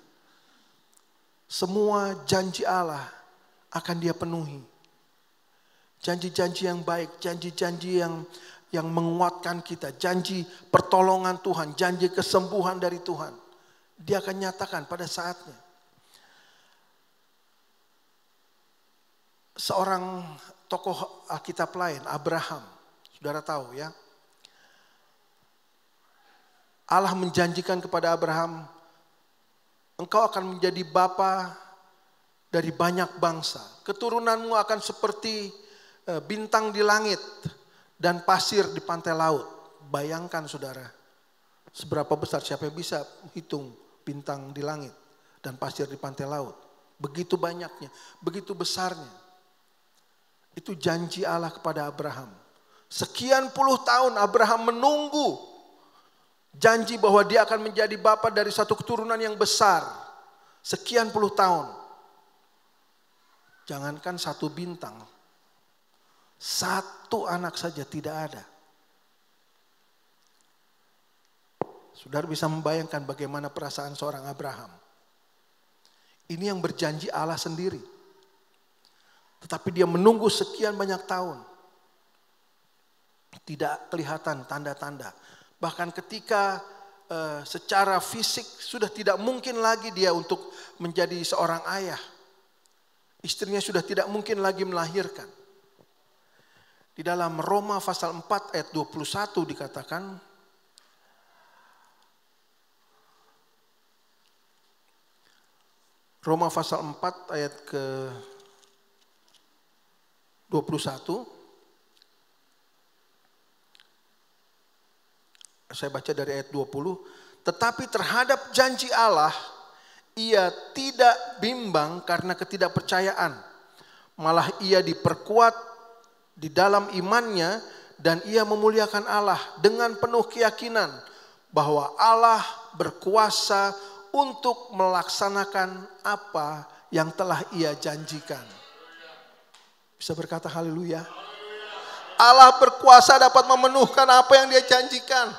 Speaker 5: Semua janji Allah akan Dia penuhi. Janji-janji yang baik, janji-janji yang menguatkan kita, janji pertolongan Tuhan, janji kesembuhan dari Tuhan. Dia akan nyatakan pada saatnya. Seorang tokoh Alkitab lain, Abraham, saudara tahu ya. Allah menjanjikan kepada Abraham, engkau akan menjadi bapa dari banyak bangsa. Keturunanmu akan seperti bintang di langit dan pasir di pantai laut. Bayangkan saudara, seberapa besar, siapa yang bisa hitung bintang di langit dan pasir di pantai laut. Begitu banyaknya, begitu besarnya. Itu janji Allah kepada Abraham. Sekian puluh tahun Abraham menunggu janji bahwa dia akan menjadi bapa dari satu keturunan yang besar. Sekian puluh tahun. Jangankan satu bintang, satu anak saja tidak ada. Saudara bisa membayangkan bagaimana perasaan seorang Abraham. Ini yang berjanji Allah sendiri. Tetapi dia menunggu sekian banyak tahun. Tidak kelihatan tanda-tanda. Bahkan ketika secara fisik sudah tidak mungkin lagi dia untuk menjadi seorang ayah. Istrinya sudah tidak mungkin lagi melahirkan. Di dalam Roma pasal 4 ayat 21 dikatakan, Roma pasal 4 ayat ke 21. Saya baca dari ayat 20. Tetapi terhadap janji Allah, ia tidak bimbang karena ketidakpercayaan. Malah ia diperkuat di dalam imannya dan ia memuliakan Allah dengan penuh keyakinan bahwa Allah berkuasa untuk melaksanakan apa yang telah ia janjikan. Bisa berkata haleluya. Allah berkuasa dapat memenuhkan apa yang dia janjikan.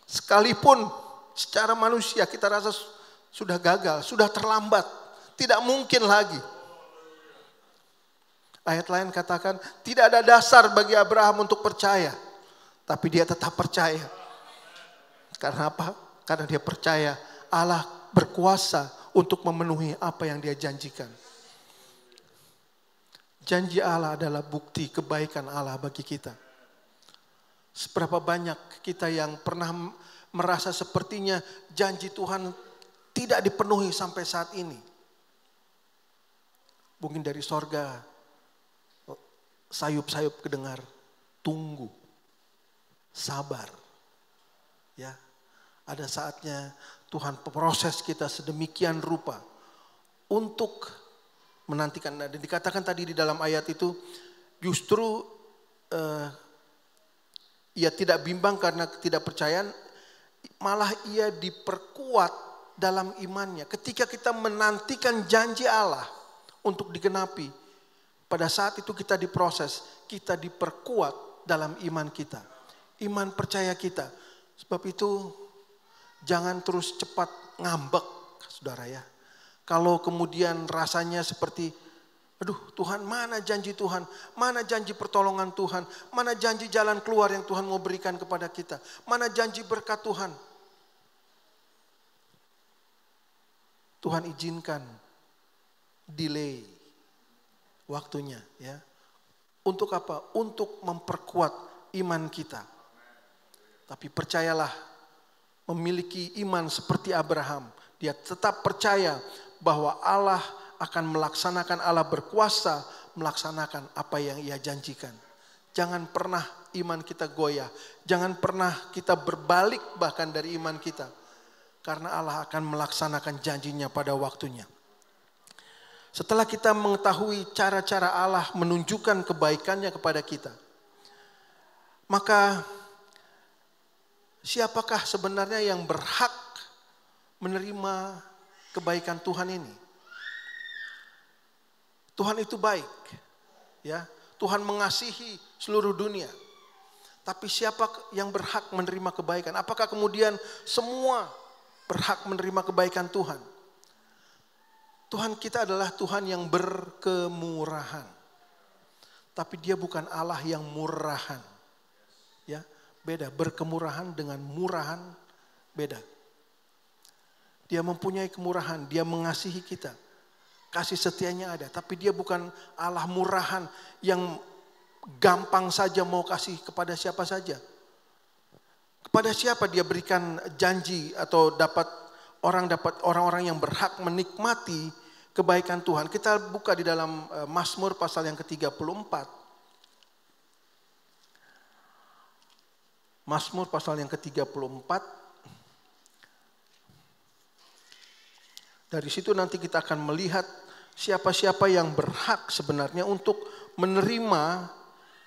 Speaker 5: Sekalipun secara manusia kita rasa sudah gagal, sudah terlambat, tidak mungkin lagi. Ayat lain katakan, tidak ada dasar bagi Abraham untuk percaya. Tapi dia tetap percaya. Karena apa? Karena dia percaya Allah berkuasa untuk memenuhi apa yang dia janjikan. Janji Allah adalah bukti kebaikan Allah bagi kita. Seberapa banyak kita yang pernah merasa sepertinya janji Tuhan tidak dipenuhi sampai saat ini. Mungkin dari sorga sayup-sayup kedengar, tunggu, sabar. Ya, ada saatnya Tuhan proses kita sedemikian rupa untuk menantikan. Dan dikatakan tadi di dalam ayat itu, justru ia tidak bimbang karena ketidakpercayaan, malah ia diperkuat dalam imannya. Ketika kita menantikan janji Allah untuk digenapi, pada saat itu kita diproses, kita diperkuat dalam iman kita, iman percaya kita. Sebab itu jangan terus cepat ngambek, saudara ya. Kalau kemudian rasanya seperti, aduh Tuhan, mana janji Tuhan, mana janji pertolongan Tuhan, mana janji jalan keluar yang Tuhan mau berikan kepada kita, mana janji berkat Tuhan. Tuhan izinkan delay waktunya ya. Untuk apa? Untuk memperkuat iman kita. Tapi percayalah, memiliki iman seperti Abraham, dia tetap percaya bahwa Allah akan melaksanakan, Allah berkuasa melaksanakan apa yang ia janjikan. Jangan pernah iman kita goyah, jangan pernah kita berbalik bahkan dari iman kita. Karena Allah akan melaksanakan janjinya pada waktunya. Setelah kita mengetahui cara-cara Allah menunjukkan kebaikannya kepada kita, maka siapakah sebenarnya yang berhak menerima kebaikan Tuhan ini? Tuhan itu baik, ya. Tuhan mengasihi seluruh dunia. Tapi siapa yang berhak menerima kebaikan? Apakah kemudian semua berhak menerima kebaikan Tuhan? Tuhan kita adalah Tuhan yang berkemurahan. Tapi dia bukan Allah yang murahan. Ya, beda, berkemurahan dengan murahan beda. Dia mempunyai kemurahan, dia mengasihi kita. Kasih setianya ada, tapi dia bukan Allah murahan yang gampang saja mau kasih kepada siapa saja. Kepada siapa dia berikan janji atau dapat orang-orang yang berhak menikmati kebaikan Tuhan. Kita buka di dalam Mazmur pasal yang ke-34. Mazmur pasal yang ke-34. Dari situ nanti kita akan melihat siapa-siapa yang berhak sebenarnya untuk menerima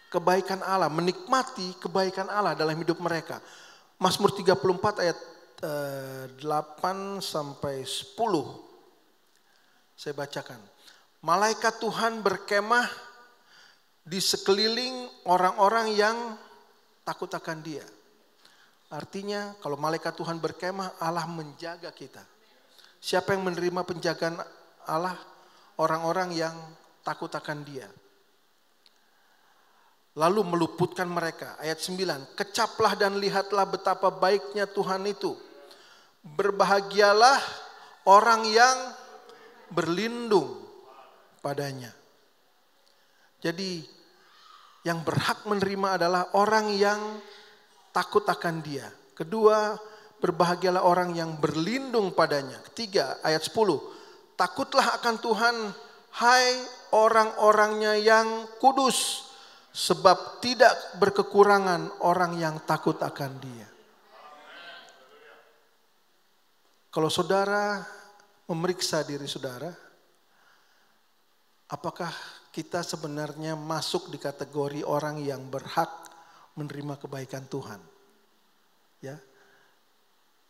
Speaker 5: kebaikan Allah, menikmati kebaikan Allah dalam hidup mereka. Mazmur 34 ayat 8 sampai 10. Saya bacakan. Malaikat Tuhan berkemah di sekeliling orang-orang yang takut akan Dia. Artinya kalau malaikat Tuhan berkemah, Allah menjaga kita. Siapa yang menerima penjagaan Allah? Orang-orang yang takut akan Dia. Lalu meluputkan mereka. Ayat 9. Kecaplah dan lihatlah betapa baiknya Tuhan itu. Berbahagialah orang yang berlindung padanya. Jadi yang berhak menerima adalah orang yang takut akan Dia. Kedua, berbahagialah orang yang berlindung padanya. Ketiga, ayat 10. Takutlah akan Tuhan, hai orang-orangnya yang kudus, sebab tidak berkekurangan orang yang takut akan Dia. Kalau saudara memeriksa diri saudara, apakah kita sebenarnya masuk di kategori orang yang berhak menerima kebaikan Tuhan? Ya.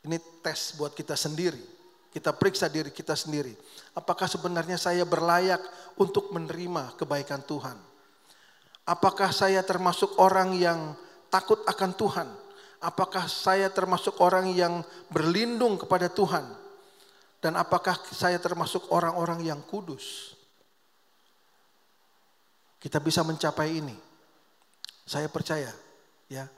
Speaker 5: Ini tes buat kita sendiri. Kita periksa diri kita sendiri. Apakah sebenarnya saya berlayak untuk menerima kebaikan Tuhan? Apakah saya termasuk orang yang takut akan Tuhan? Apakah saya termasuk orang yang berlindung kepada Tuhan? Dan apakah saya termasuk orang-orang yang kudus? Kita bisa mencapai ini. Saya percaya, ya.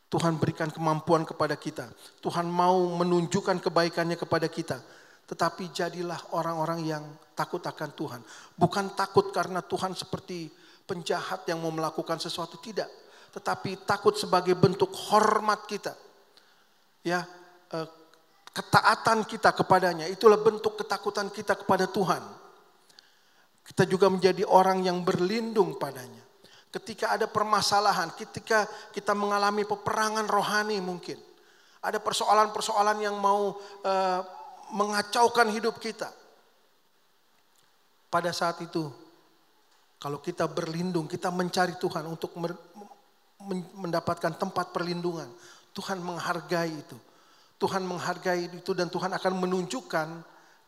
Speaker 5: Tuhan berikan kemampuan kepada kita. Tuhan mau menunjukkan kebaikannya kepada kita. Tetapi jadilah orang-orang yang takut akan Tuhan. Bukan takut karena Tuhan seperti penjahat yang mau melakukan sesuatu, tidak. Tetapi takut sebagai bentuk hormat kita. ya, ketaatan kita kepadanya, itulah bentuk ketakutan kita kepada Tuhan. Kita juga menjadi orang yang berlindung padanya. Ketika ada permasalahan, ketika kita mengalami peperangan rohani mungkin, ada persoalan-persoalan yang mau mengacaukan hidup kita. Pada saat itu, kalau kita berlindung, kita mencari Tuhan untuk mendapatkan tempat perlindungan. Tuhan menghargai itu. Tuhan menghargai itu dan Tuhan akan menunjukkan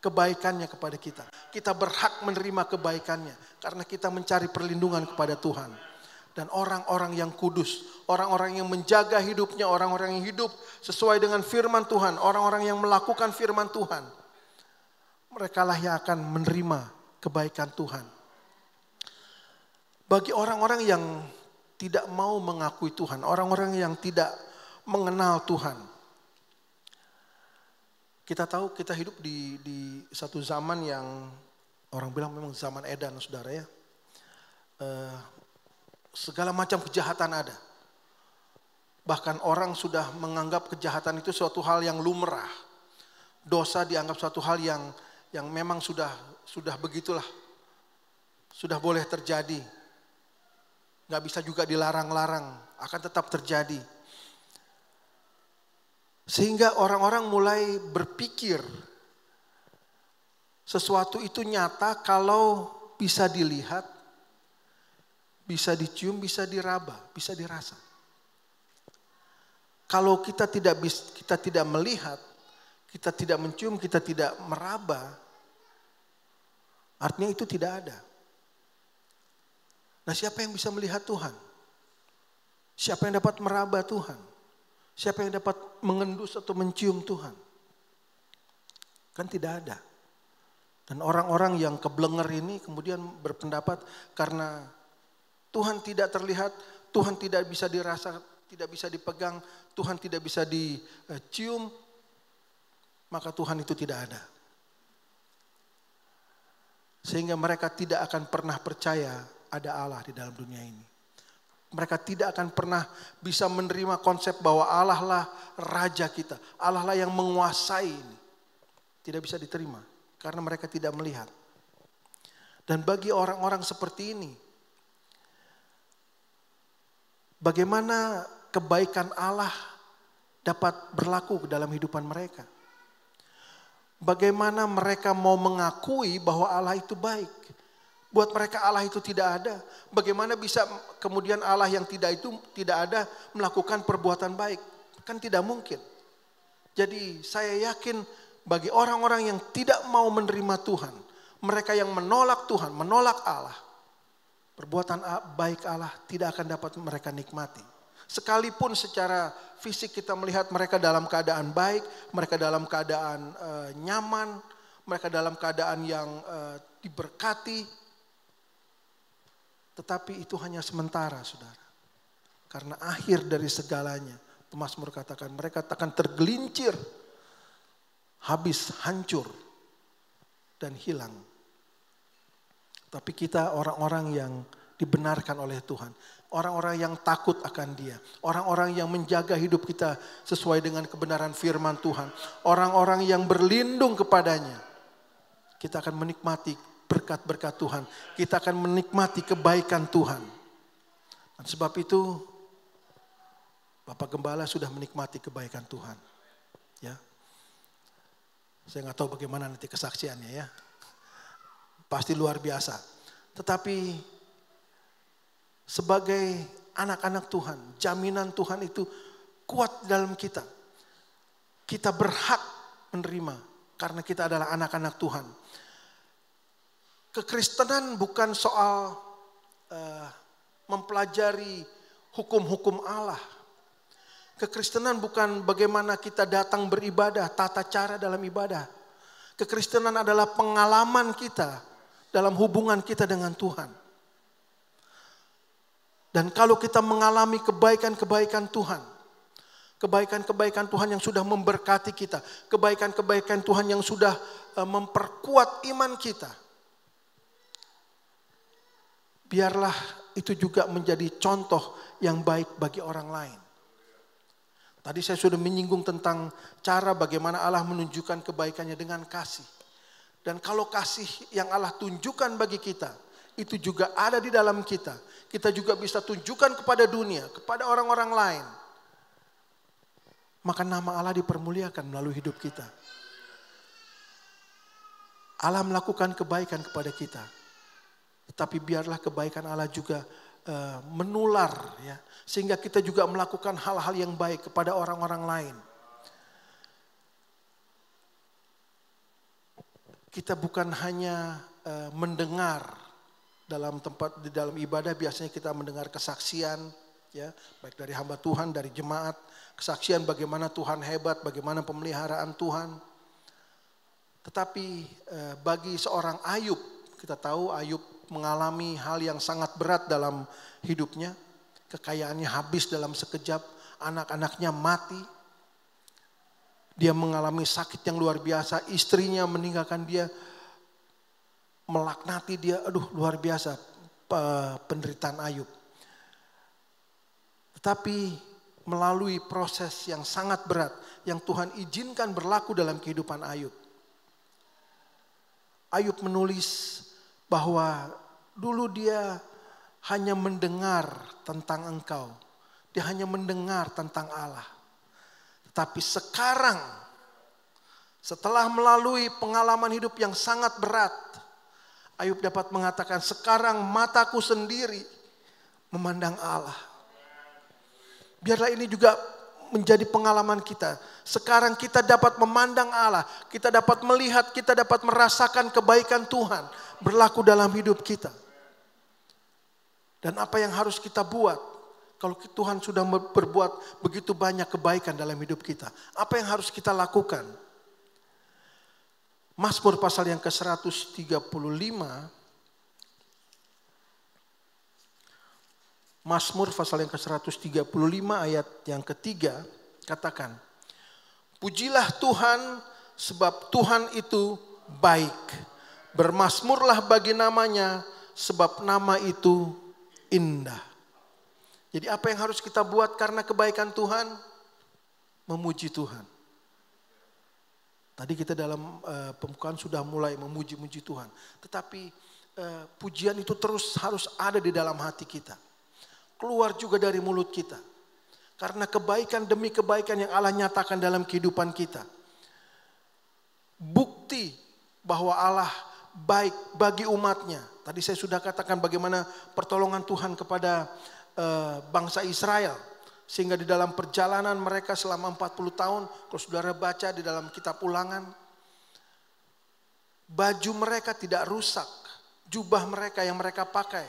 Speaker 5: kebaikannya kepada kita. Kita berhak menerima kebaikannya karena kita mencari perlindungan kepada Tuhan. Dan orang-orang yang kudus, orang-orang yang menjaga hidupnya, orang-orang yang hidup sesuai dengan firman Tuhan, orang-orang yang melakukan firman Tuhan, merekalah yang akan menerima kebaikan Tuhan. Bagi orang-orang yang tidak mau mengakui Tuhan, orang-orang yang tidak mengenal Tuhan. Kita tahu kita hidup di satu zaman yang orang bilang memang zaman edan, saudara ya. Segala macam kejahatan ada. Bahkan orang sudah menganggap kejahatan itu suatu hal yang lumrah. Dosa dianggap suatu hal yang memang sudah begitulah. Sudah boleh terjadi. Gak bisa juga dilarang-larang, akan tetap terjadi. Sehingga orang-orang mulai berpikir sesuatu itu nyata kalau bisa dilihat, bisa dicium, bisa diraba, bisa dirasa. Kalau kita tidak melihat, kita tidak mencium, kita tidak meraba, artinya itu tidak ada. Nah, siapa yang bisa melihat Tuhan? Siapa yang dapat meraba Tuhan? Siapa yang dapat mengendus atau mencium Tuhan? Kan tidak ada. Dan orang-orang yang keblenger ini kemudian berpendapat karena Tuhan tidak terlihat, Tuhan tidak bisa dirasa, tidak bisa dipegang, Tuhan tidak bisa dicium, maka Tuhan itu tidak ada. Sehingga mereka tidak akan pernah percaya ada Allah di dalam dunia ini. Mereka tidak akan pernah bisa menerima konsep bahwa Allah lah Raja kita. Allah lah yang menguasai ini. Tidak bisa diterima karena mereka tidak melihat. Dan bagi orang-orang seperti ini, bagaimana kebaikan Allah dapat berlaku dalam kehidupan mereka? Bagaimana mereka mau mengakui bahwa Allah itu baik? Buat mereka Allah itu tidak ada. Bagaimana bisa kemudian Allah yang tidak ada melakukan perbuatan baik? Kan tidak mungkin. Jadi saya yakin bagi orang-orang yang tidak mau menerima Tuhan, mereka yang menolak Tuhan, menolak Allah, perbuatan baik Allah tidak akan dapat mereka nikmati. Sekalipun secara fisik kita melihat mereka dalam keadaan baik, mereka dalam keadaan nyaman, mereka dalam keadaan yang diberkati, tetapi itu hanya sementara, saudara. Karena akhir dari segalanya, pemazmur katakan mereka akan tergelincir, habis, hancur, dan hilang. Tapi kita orang-orang yang dibenarkan oleh Tuhan. Orang-orang yang takut akan Dia. Orang-orang yang menjaga hidup kita sesuai dengan kebenaran firman Tuhan. Orang-orang yang berlindung kepadanya. Kita akan menikmati berkat-berkat Tuhan. Kita akan menikmati kebaikan Tuhan. Dan sebab itu Bapak Gembala sudah menikmati kebaikan Tuhan. Ya. Saya nggak tahu bagaimana nanti kesaksiannya ya. Pasti luar biasa. Tetapi sebagai anak-anak Tuhan, jaminan Tuhan itu kuat dalam kita. Kita berhak menerima karena kita adalah anak-anak Tuhan. Kekristenan bukan soal mempelajari hukum-hukum Allah. Kekristenan bukan bagaimana kita datang beribadah, tata cara dalam ibadah. Kekristenan adalah pengalaman kita dalam hubungan kita dengan Tuhan. Dan kalau kita mengalami kebaikan-kebaikan Tuhan, kebaikan-kebaikan Tuhan yang sudah memberkati kita, kebaikan-kebaikan Tuhan yang sudah memperkuat iman kita, biarlah itu juga menjadi contoh yang baik bagi orang lain. Tadi saya sudah menyinggung tentang cara bagaimana Allah menunjukkan kebaikannya dengan kasih. Dan kalau kasih yang Allah tunjukkan bagi kita, itu juga ada di dalam kita. Kita juga bisa tunjukkan kepada dunia, kepada orang-orang lain. Maka nama Allah dipermuliakan melalui hidup kita. Allah melakukan kebaikan kepada kita. Tetapi biarlah kebaikan Allah juga menular, ya, sehingga kita juga melakukan hal-hal yang baik kepada orang-orang lain. Kita bukan hanya mendengar di dalam ibadah, biasanya kita mendengar kesaksian, ya, baik dari hamba Tuhan, dari jemaat, kesaksian bagaimana Tuhan hebat, bagaimana pemeliharaan Tuhan. Tetapi bagi seorang Ayub, kita tahu Ayub mengalami hal yang sangat berat dalam hidupnya. Kekayaannya habis dalam sekejap, anak-anaknya mati. Dia mengalami sakit yang luar biasa, istrinya meninggalkan dia, melaknati dia. Aduh, luar biasa penderitaan Ayub. Tetapi melalui proses yang sangat berat yang Tuhan izinkan berlaku dalam kehidupan Ayub. Ayub menulis bahwa dulu dia hanya mendengar tentang Engkau. Dia hanya mendengar tentang Allah. Tapi sekarang, setelah melalui pengalaman hidup yang sangat berat, Ayub dapat mengatakan, sekarang mataku sendiri memandang Allah. Biarlah ini juga menjadi pengalaman kita. Sekarang kita dapat memandang Allah, kita dapat melihat, kita dapat merasakan kebaikan Tuhan berlaku dalam hidup kita. Dan apa yang harus kita buat kalau Tuhan sudah berbuat begitu banyak kebaikan dalam hidup kita? Apa yang harus kita lakukan? Mazmur pasal yang ke-135, Mazmur pasal yang ke-135 ayat yang ketiga katakan, pujilah Tuhan sebab Tuhan itu baik. Bermazmurlah bagi namanya sebab nama itu indah. Jadi apa yang harus kita buat karena kebaikan Tuhan? Memuji Tuhan. Tadi kita dalam pembukaan sudah mulai memuji-muji Tuhan. Tetapi pujian itu terus harus ada di dalam hati kita. Keluar juga dari mulut kita. Karena kebaikan demi kebaikan yang Allah nyatakan dalam kehidupan kita. Bukti bahwa Allah baik bagi umatnya. Tadi saya sudah katakan bagaimana pertolongan Tuhan kepada bangsa Israel. Sehingga di dalam perjalanan mereka selama 40 tahun, kalau saudara baca di dalam kitab Ulangan, baju mereka tidak rusak. Jubah mereka yang mereka pakai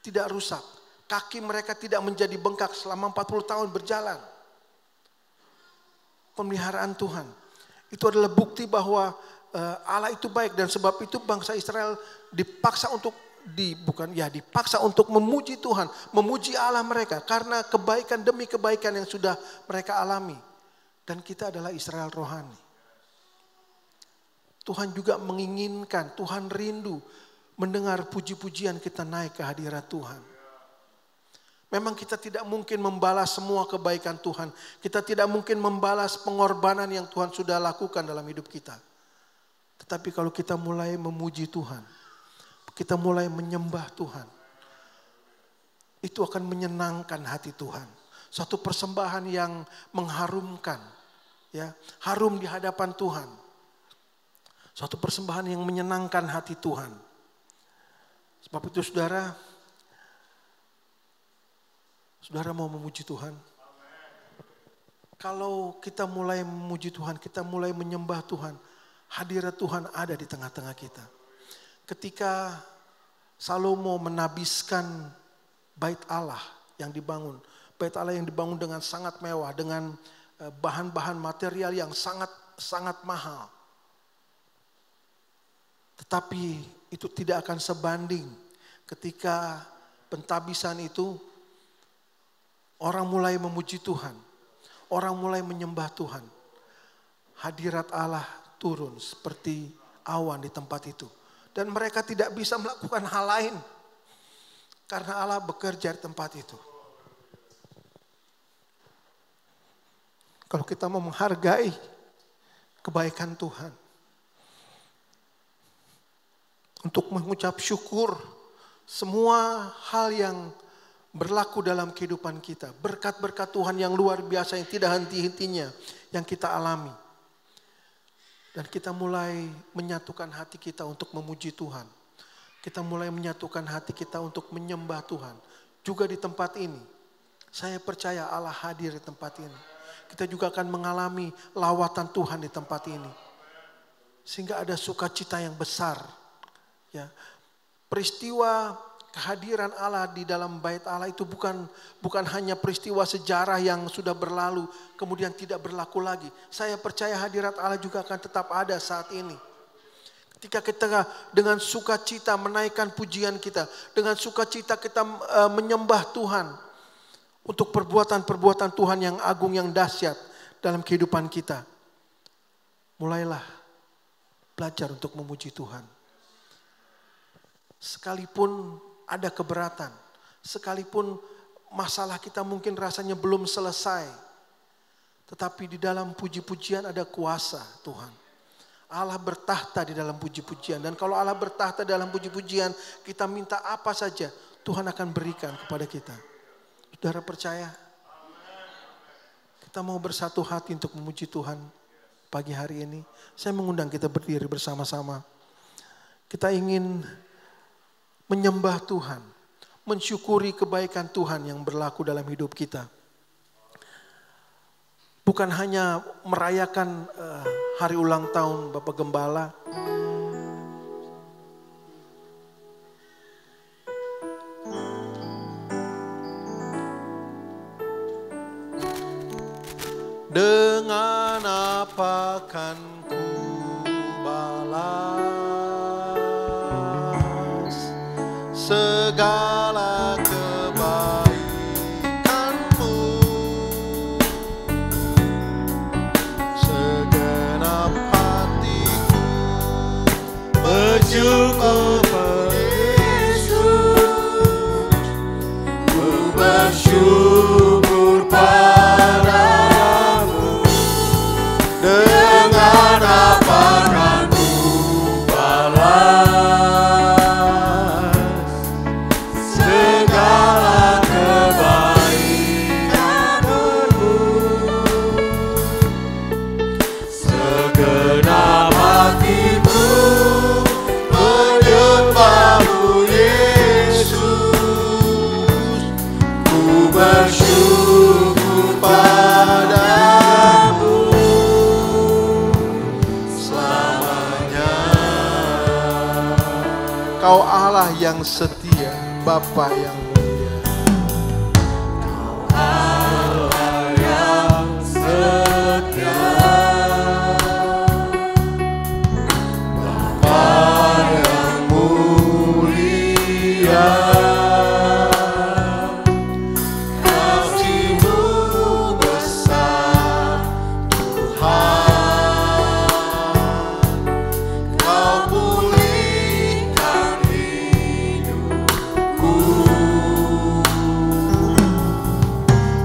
Speaker 5: tidak rusak. Kaki mereka tidak menjadi bengkak selama 40 tahun berjalan. Pemeliharaan Tuhan. Itu adalah bukti bahwa Allah itu baik, dan sebab itu bangsa Israel dipaksa untuk dipaksa untuk memuji Tuhan, memuji Allah mereka karena kebaikan demi kebaikan yang sudah mereka alami. Dan kita adalah Israel rohani. Tuhan juga menginginkan, Tuhan rindu mendengar puji-pujian kita naik ke hadirat Tuhan. Memang kita tidak mungkin membalas semua kebaikan Tuhan. Kita tidak mungkin membalas pengorbanan yang Tuhan sudah lakukan dalam hidup kita. Tetapi kalau kita mulai memuji Tuhan, kita mulai menyembah Tuhan, itu akan menyenangkan hati Tuhan. Suatu persembahan yang mengharumkan, ya, harum di hadapan Tuhan. Suatu persembahan yang menyenangkan hati Tuhan. Sebab itu saudara mau memuji Tuhan. Kalau kita mulai memuji Tuhan, kita mulai menyembah Tuhan, hadirat Tuhan ada di tengah-tengah kita. Ketika Salomo menabiskan bait Allah yang dibangun. Bait Allah yang dibangun dengan sangat mewah, dengan bahan-bahan material yang sangat mahal. Tetapi itu tidak akan sebanding ketika pentabisan itu orang mulai memuji Tuhan. Orang mulai menyembah Tuhan. Hadirat Allah turun seperti awan di tempat itu. Dan mereka tidak bisa melakukan hal lain. Karena Allah bekerja di tempat itu. Kalau kita mau menghargai kebaikan Tuhan. Untuk mengucap syukur semua hal yang berlaku dalam kehidupan kita. Berkat-berkat Tuhan yang luar biasa yang tidak henti-hentinya yang kita alami. Dan kita mulai menyatukan hati kita untuk memuji Tuhan. Kita mulai menyatukan hati kita untuk menyembah Tuhan. Juga di tempat ini. Saya percaya Allah hadir di tempat ini. Kita juga akan mengalami lawatan Tuhan di tempat ini. Sehingga ada sukacita yang besar. Ya, peristiwa kehadiran Allah di dalam bait Allah itu bukan hanya peristiwa sejarah yang sudah berlalu kemudian tidak berlaku lagi. Saya percaya hadirat Allah juga akan tetap ada saat ini. Ketika kita dengan sukacita menaikkan pujian kita, dengan sukacita kita menyembah Tuhan untuk perbuatan-perbuatan Tuhan yang agung yang dahsyat dalam kehidupan kita. Mulailah belajar untuk memuji Tuhan. Sekalipun ada keberatan, sekalipun masalah kita mungkin rasanya belum selesai, tetapi di dalam puji-pujian ada kuasa Tuhan. Allah bertahta di dalam puji-pujian, dan kalau Allah bertahta dalam puji-pujian, kita minta apa saja, Tuhan akan berikan kepada kita. Saudara percaya? Kita mau bersatu hati untuk memuji Tuhan pagi hari ini. Saya mengundang kita berdiri bersama-sama. Kita ingin menyembah Tuhan, mensyukuri kebaikan Tuhan yang berlaku dalam hidup kita. Bukan hanya merayakan hari ulang tahun Bapak Gembala. Dengan apa kan ku balas segala kebaikanmu, segenap hatiku bersyukur Yesus, ku bersyukur padamu. Dengan apa kan ku balas segala kebaikanmu, segenap hatiku menyembahmu Yesus, ku bersyukur padamu selamanya. Kau Allah yang setia, Bapa yang mulia. Kau Allah yang setia, Bapa yang mulia. Kasih-Mu besar Tuhan, Kau pulihkan hidupku.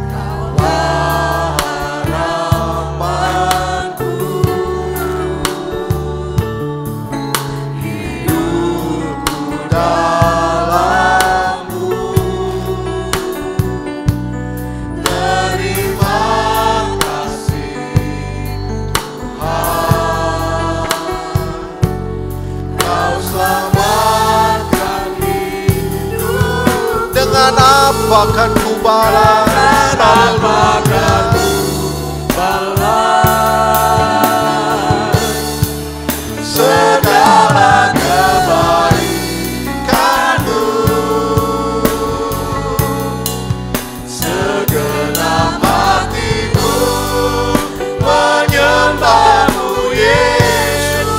Speaker 5: Kaulah harapanku, hidupku dalam-Mu. Terima kasih Tuhan, Kau selamatkan hidup. Dengan apa kan ku balas? Apa kan ku balas segala kebaikan-Mu, segenap hatiku menyembah-Mu Yesus,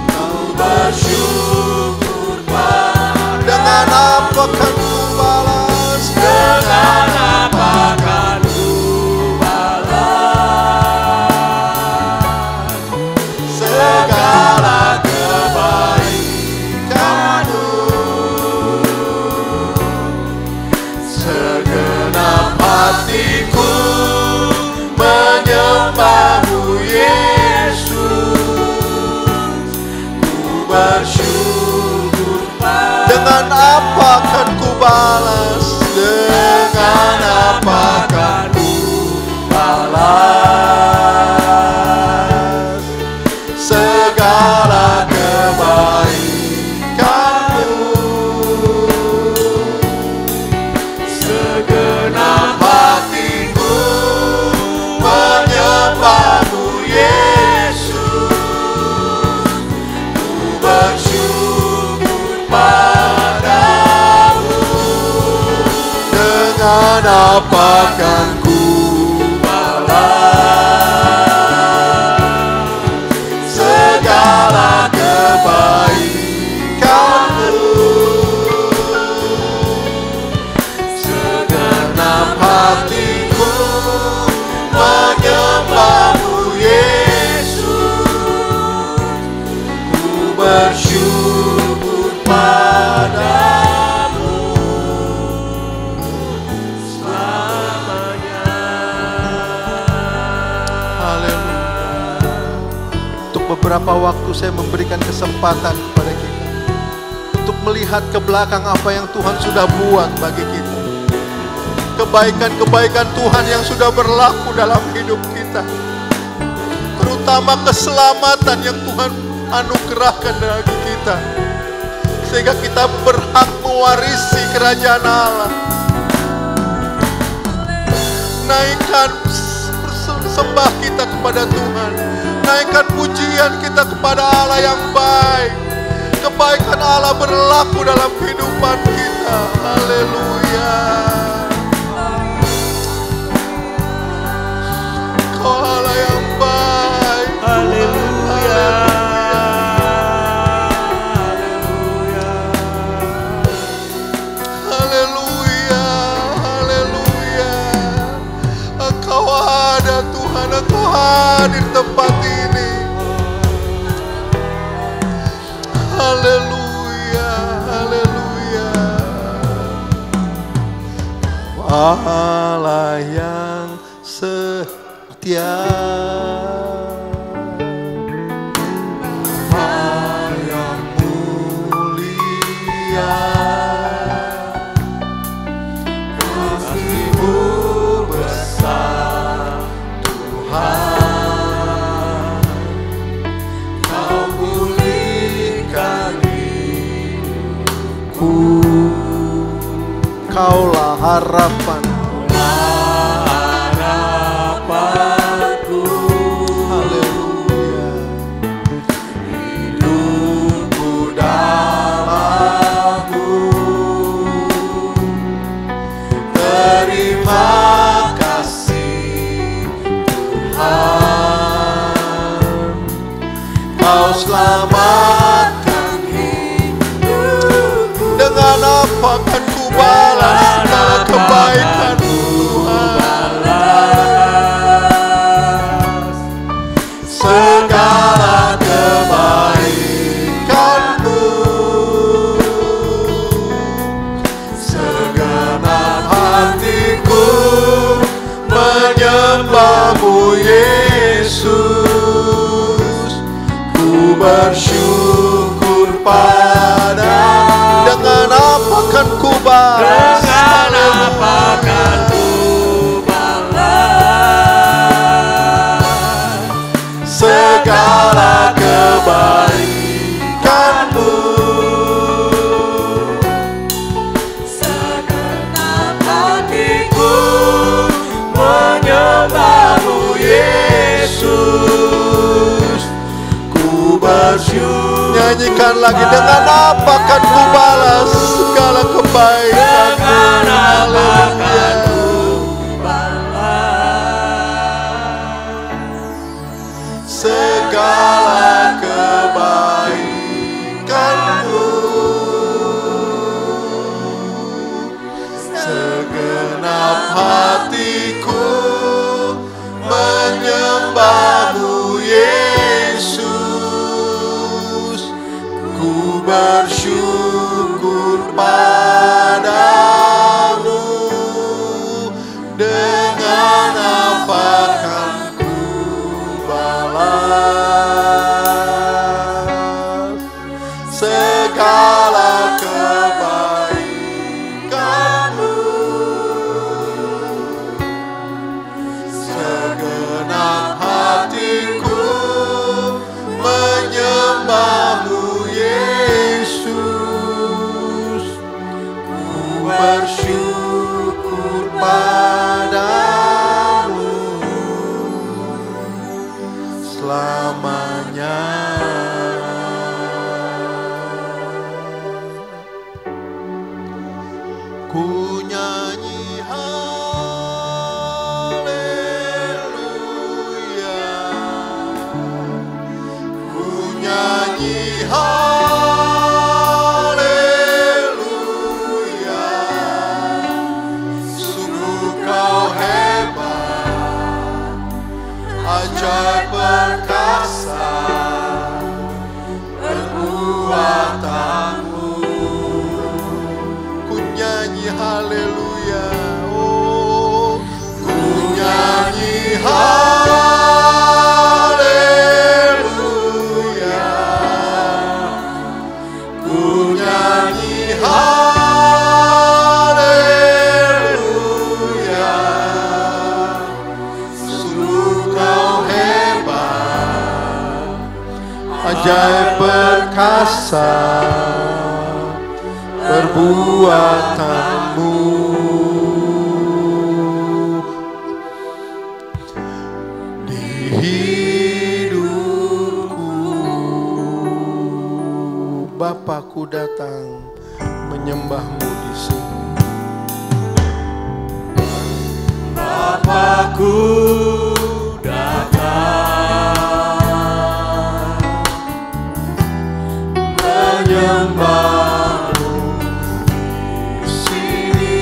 Speaker 5: ku bersyukur padamu. Dengan apa kan ku balas? Dengan apa kan ku balas segala kebaikan-Mu, segenap hatiku
Speaker 3: bersyukur. Dengan apa akan ku balas? Dengan apa akan ku balas segala kebaikanmu? Segenap hatiku menyembahmu Yesus. Ku bersyukur padamu. Dengan apa akan ku balas segala kebaikanmu? Segenap hatiku menyembahmu Yesus. Ku bersyukur padamu selamanya. Haleluya. Untuk beberapa waktu saya memberikan kesempatan kepada kita untuk melihat ke belakang apa yang Tuhan sudah buat bagi kita. Kebaikan-kebaikan Tuhan yang sudah berlaku dalam hidup kita. Terutama keselamatan yang Tuhan anugerahkan bagi kita. Sehingga kita berhak mewarisi kerajaan Allah. Naikkan sembah kita kepada Tuhan. Naikkan pujian kita kepada Allah yang baik. Kebaikan Allah berlaku dalam kehidupan kita. Haleluya. Kau Allah yang baik. Haleluya. Haleluya. Haleluya. Engkau ada Tuhan. Engkau hadir di tempat ini. Haleluya. Haleluya. Allah yang setia, Allah yang mulia, kasih-Mu besar Tuhan. Kau pulihkan hidupku. Kaulah harapan, harapanku. Haleluya. Hidupku dalam-Mu. Terima kasih Tuhan. Kau selamatkan hidupku. Dengan apa akan ku balas segala kebaikan Tuhan? Segala kebaikan-Mu. Segenap hatiku menyembah-Mu Yesus. Ku bersyukur pada. Dengan apa akan ku balas? Dengan apa akan ku balas segala kebaikan-Mu? Segenap hatiku menyembah-Mu Yesus. Ku bersyukur. Nyanyikan lagi. Dengan apa akan ku balas segala kebaikan? Dengan apa akan ku balas segala kebaikan-Mu? Segenap hatiku menyembah-Mu Yesus. Ku bersyukur padamu. Dengan apa akan ku balas segala kebaikan-Mu. Segenap hatiku menyembah-Mu Yesus. Ku bersyukur padamu selamanya. Ku nyanyi haleluya, ku nyanyi haleluya. Sungguh Kau hebat, ajaib perkasa perbuatan-Mu. Ku nyanyi haleluya, oh, ku nyanyi haleluya, ku nyanyi haleluya. Sungguh Kau hebat, ajaib perkasa perbuatan-Mu. Di hidupku, Bapa, ku datang menyembah-Mu di sini.
Speaker 6: Bapa-Ku datang menyembah-Mu di sini.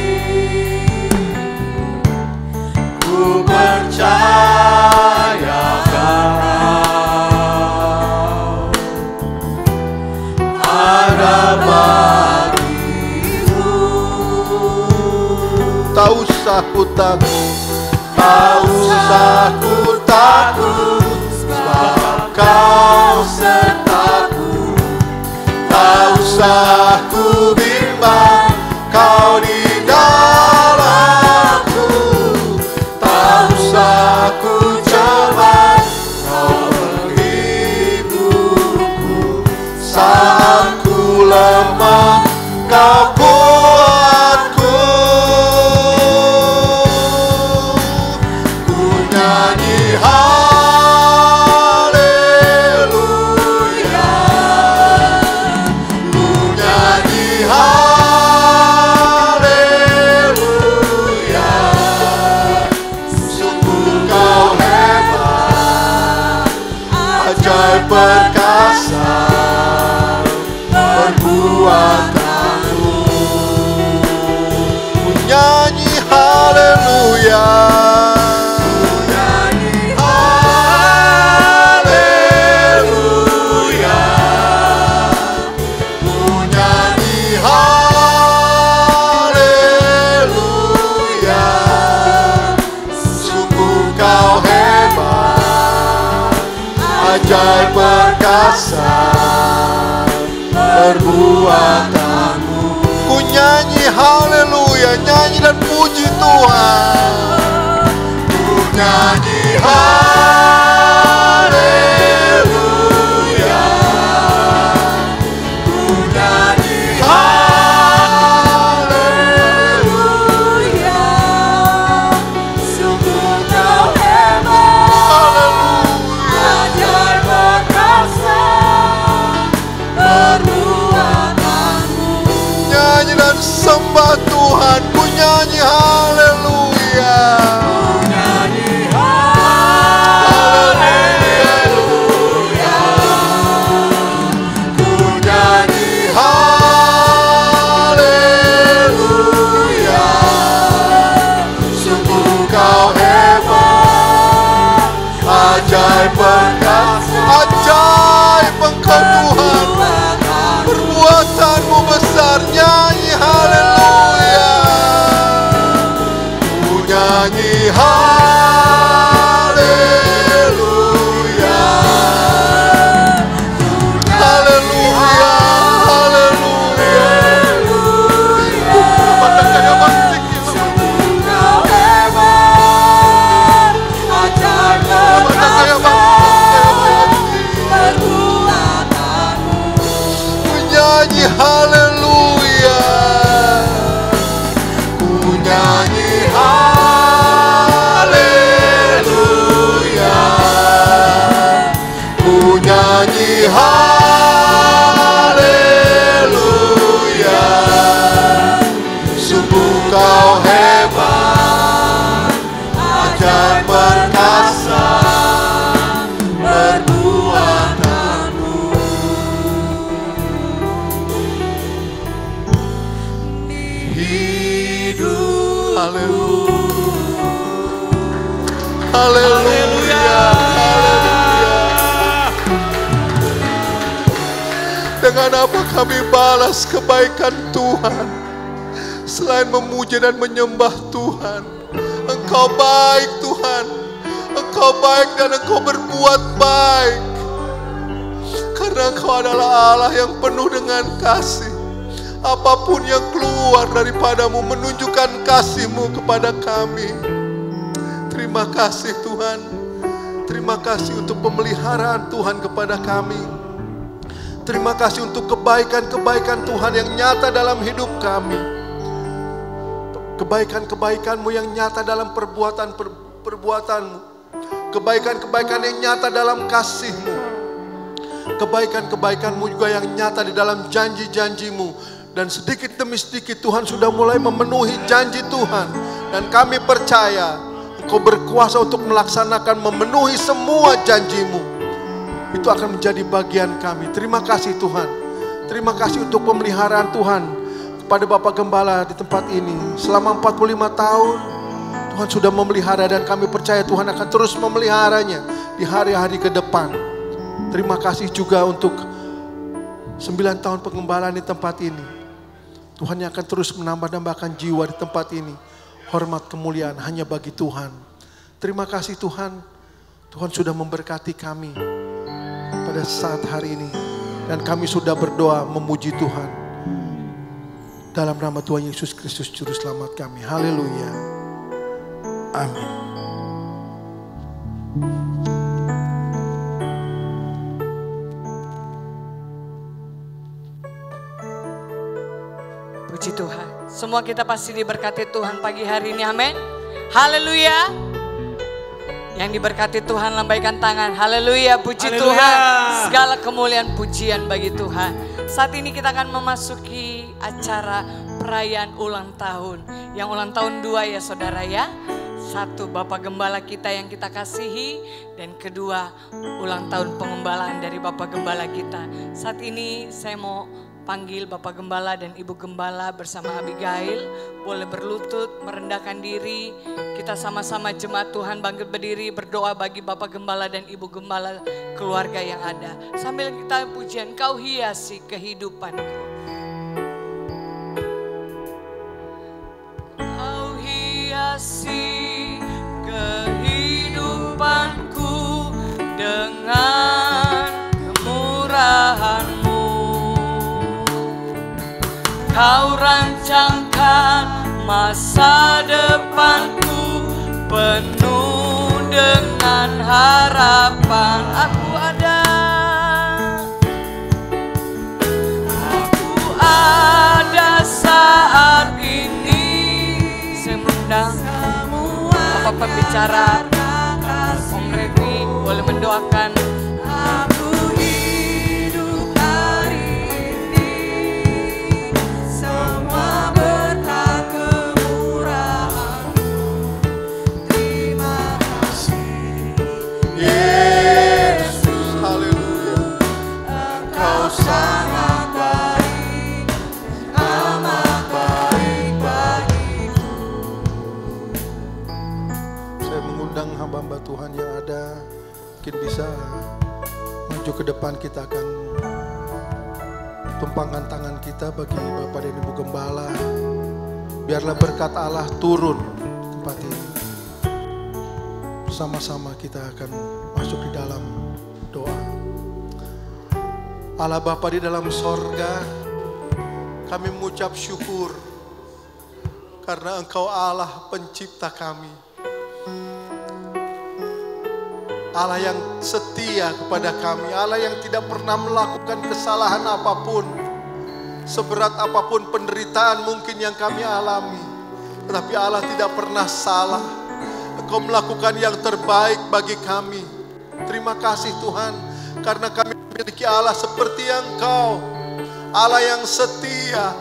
Speaker 6: Ku percaya Kau ada bagiku.
Speaker 3: Tak usah ku takut,
Speaker 6: Tak usah ku takut, sebab Kau sertaku. Tak usah ku bimbang, Kau di dalamku. Tak usah ku cemas, Kau menghiburku. Saat ku lemah, Kau kuatku. Ku nyanyi haleluya, ku nyanyi haleluya. Sungguh Kau hebat, ajaib perkasa perbuatan-Mu. Ku nyanyi haleluya, ku nyanyi haleluya, ku nyanyi haleluya. Sungguh Kau hebat, ajaib perkasa perbuatan-Mu. Ku nyanyi haleluya, nyanyi dan puji Tuhan. Ku nyanyi haleluya, ku nyanyi haleluya. Sungguh Kau hebat, ajaib perkasa perbuatan-Mu. Nyanyi dan sembah Tuhan, ku nyanyi haleluya, ku nyanyi haleluya, ku nyanyi haleluya. Sungguh Kau hebat, ajaib perkasa, ajaib Engkau Tuhan. Perbuatan-Mu besar, nyanyi haleluya.
Speaker 3: nyanyi haleluya. Ku nyanyi haleluya. Ku nyanyi haleluya. Sungguh kau hebat, ajaib perkasa perbuatanmu. Hidup haleluya. Haleluya. Dengan apa kami balas kebaikan Tuhan selain memuja dan menyembah Tuhan? Engkau baik Tuhan, Engkau baik dan Engkau berbuat baik. Karena Engkau adalah Allah yang penuh dengan kasih. Apapun yang keluar daripadamu menunjukkan kasih-Mu kepada kami. Terima kasih Tuhan. Terima kasih untuk pemeliharaan Tuhan kepada kami. Terima kasih untuk kebaikan-kebaikan Tuhan yang nyata dalam hidup kami. Kebaikan-kebaikan-Mu yang nyata dalam perbuatan-perbuatan-Mu. Kebaikan-kebaikan yang nyata dalam kasih-Mu. Kebaikan-kebaikan-Mu juga yang nyata di dalam janji-janji-Mu. Dan sedikit demi sedikit Tuhan sudah mulai memenuhi janji Tuhan. Dan kami percaya Engkau berkuasa untuk melaksanakan memenuhi semua janji-Mu. Itu akan menjadi bagian kami. Terima kasih Tuhan. Terima kasih untuk pemeliharaan Tuhan kepada Bapak Gembala di tempat ini. Selama 45 tahun Tuhan sudah memelihara dan kami percaya Tuhan akan terus memeliharanya di hari-hari ke depan. Terima kasih juga untuk 9 tahun pengembalaan di tempat ini. Tuhan yang akan terus menambah-nambahkan jiwa di tempat ini. Hormat kemuliaan hanya bagi Tuhan. Terima kasih Tuhan. Tuhan sudah memberkati kami pada saat hari ini. Dan kami sudah berdoa memuji Tuhan. Dalam nama Tuhan Yesus Kristus Juru Selamat kami. Haleluya. Amin.
Speaker 4: Puji Tuhan. Semua kita pasti diberkati Tuhan pagi hari ini. Amin. Haleluya. Yang diberkati Tuhan lambaikan tangan. Haleluya, puji
Speaker 5: Haleluya.
Speaker 4: Tuhan. Segala kemuliaan pujian bagi Tuhan. Saat ini kita akan memasuki acara perayaan ulang tahun. Yang ulang tahun 2 ya saudara ya. 1 Bapak Gembala kita yang kita kasihi. Dan kedua ulang tahun pengembalaan dari Bapak Gembala kita. Saat ini saya mau panggil Bapak Gembala dan Ibu Gembala bersama Abigail. Boleh berlutut, merendahkan diri. Kita sama-sama jemaat Tuhan bangkit berdiri berdoa bagi Bapak Gembala dan Ibu Gembala keluarga yang ada. Sambil kita pujian, Kau hiasi kehidupanku. Kau hiasi kehidupanku dengan kemurahan-Mu. Kau rancangkan masa depanku penuh dengan harapan. Aku ada saat ini. Saya mengundang Bapak pembicara Om Revi boleh mendoakan. Aku hidup hari ini semua berkat kemurahan-Mu. Terima kasih
Speaker 3: Yesus, haleluya. Engkau sangat baik, amat baik bagiku.
Speaker 5: Saya mengundang hamba-hamba Tuhan yang ada, mungkin bisa maju ke depan. Kita akan tumpangkan tangan kita bagi Bapak dan Ibu Gembala. Biarlah berkat Allah turun di tempat ini. Bersama-sama kita akan masuk di dalam doa. Allah Bapa di dalam sorga, kami mengucap syukur karena Engkau Allah pencipta kami. Allah yang setia kepada kami, Allah yang tidak pernah melakukan kesalahan apapun.
Speaker 3: Seberat apapun penderitaan mungkin yang kami alami, tetapi Allah tidak pernah salah. Engkau melakukan yang terbaik bagi kami. Terima kasih Tuhan, karena kami memiliki Allah seperti Engkau, Allah yang setia.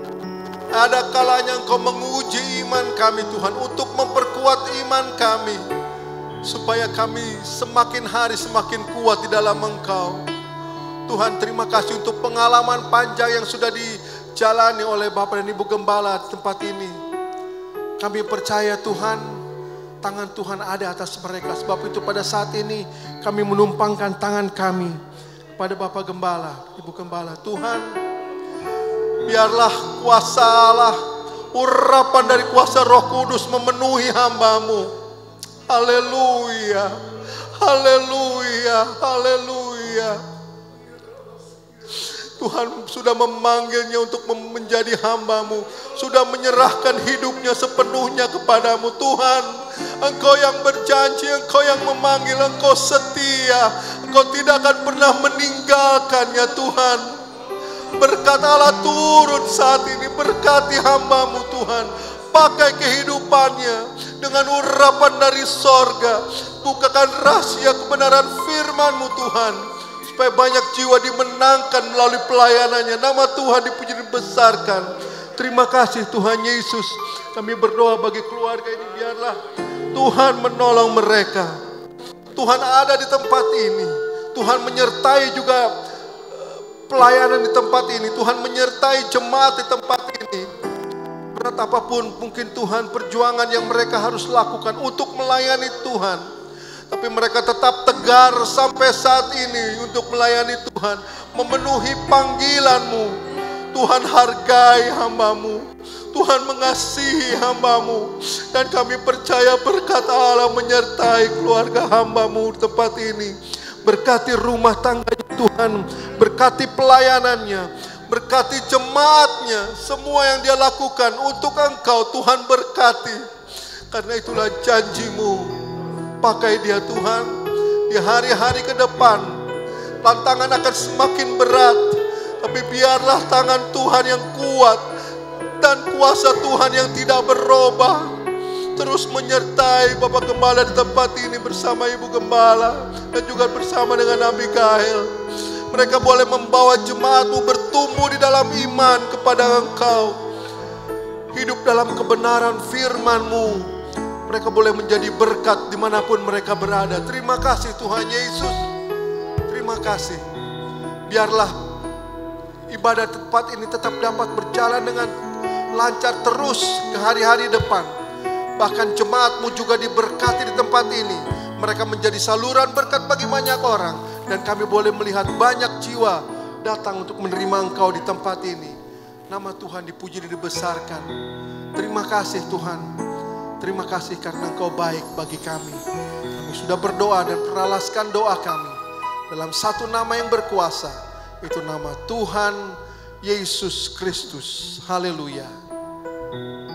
Speaker 3: Ada kalanya Engkau menguji iman kami Tuhan, untuk memperkuat iman kami, supaya kami semakin hari semakin kuat di dalam Engkau. Tuhan, terima kasih untuk pengalaman panjang yang sudah dijalani oleh Bapak dan Ibu Gembala di tempat ini. Kami percaya Tuhan, tangan Tuhan ada atas mereka. Sebab itu pada saat ini kami menumpangkan tangan kami kepada Bapak Gembala, Ibu Gembala. Tuhan, biarlah kuasa Allah, urapan dari kuasa Roh Kudus memenuhi hamba-Mu. Haleluya, haleluya, haleluya. Tuhan sudah memanggilnya untuk menjadi hamba-Mu, sudah menyerahkan hidupnya sepenuhnya kepadamu. Tuhan, Engkau yang berjanji, Engkau yang memanggil, Engkau setia, Engkau tidak akan pernah meninggalkannya. Tuhan, berkat Allah turun saat ini, berkati hamba-Mu Tuhan, pakai kehidupannya dengan urapan dari sorga, bukakan rahasia kebenaran firman-Mu Tuhan, supaya banyak jiwa dimenangkan melalui pelayanannya. Nama Tuhan dipuji dan dibesarkan. Terima kasih Tuhan Yesus. Kami berdoa bagi keluarga ini, biarlah Tuhan menolong mereka. Tuhan ada di tempat ini. Tuhan menyertai juga pelayanan di tempat ini. Tuhan menyertai jemaat di tempat ini. Berat apapun mungkin Tuhan perjuangan yang mereka harus lakukan untuk melayani Tuhan, tapi mereka tetap tegar sampai saat ini untuk melayani Tuhan, memenuhi panggilan-Mu. Tuhan hargai hamba-Mu, Tuhan mengasihi hamba-Mu, dan kami percaya berkat Allah menyertai keluarga hamba-Mu di tempat ini. Berkati rumah tangganya Tuhan, berkati pelayanannya, berkati jemaatnya, semua yang dia lakukan untuk Engkau Tuhan berkati. Karena itulah janji-Mu, pakai dia Tuhan di hari-hari ke depan. Tantangan akan semakin berat, tapi biarlah tangan Tuhan yang kuat dan kuasa Tuhan yang tidak berubah terus menyertai Bapak Gembala di tempat ini bersama Ibu Gembala dan juga bersama dengan Abigail. Mereka boleh membawa jemaat-Mu bertumbuh di dalam iman kepada Engkau, hidup dalam kebenaran firman-Mu. Mereka boleh menjadi berkat dimanapun mereka berada. Terima kasih Tuhan Yesus. Terima kasih. Biarlah ibadah tempat ini tetap dapat berjalan dengan lancar terus ke hari-hari depan. Bahkan jemaat-Mu juga diberkati di tempat ini. Mereka menjadi saluran berkat bagi banyak orang. Dan kami boleh melihat banyak jiwa datang untuk menerima Engkau di tempat ini. Nama Tuhan dipuji dan dibesarkan. Terima kasih Tuhan. Terima kasih karena Engkau baik bagi kami. Kami sudah berdoa dan peralaskan doa kami dalam satu nama yang berkuasa, itu nama Tuhan Yesus Kristus. Haleluya.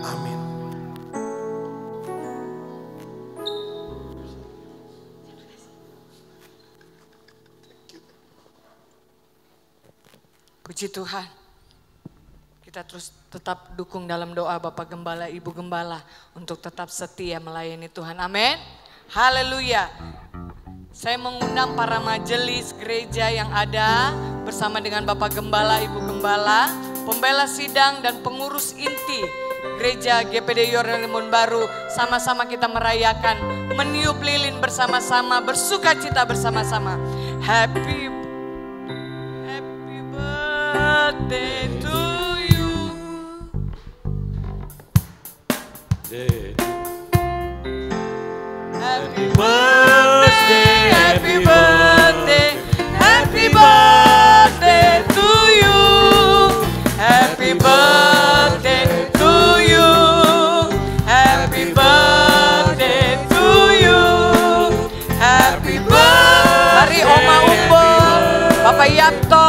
Speaker 3: Amin.
Speaker 4: Puji Tuhan. Kita terus tetap dukung dalam doa Bapak Gembala, Ibu Gembala untuk tetap setia melayani Tuhan. Amin. Haleluya. Saya mengundang para majelis gereja yang ada bersama dengan Bapak Gembala, Ibu Gembala, pembela sidang dan pengurus inti Gereja GPD Yordan Limun Baru. Sama-sama kita merayakan, meniup lilin bersama-sama, bersuka cita bersama-sama. Happy birthday to you. Happy birthday, happy birthday, happy birthday to you. Happy birthday to you. Happy birthday to you. Happy birthday. Mari Oma Umbo, Bapak Yapto,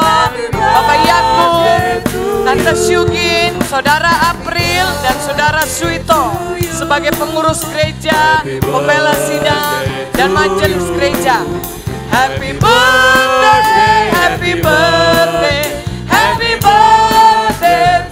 Speaker 4: Bapak Yakub, Tante Syugin, Saudara April dan Saudara Suito sebagai pengurus gereja, pembela sidang dan majelis gereja. Happy birthday, happy birthday, happy birthday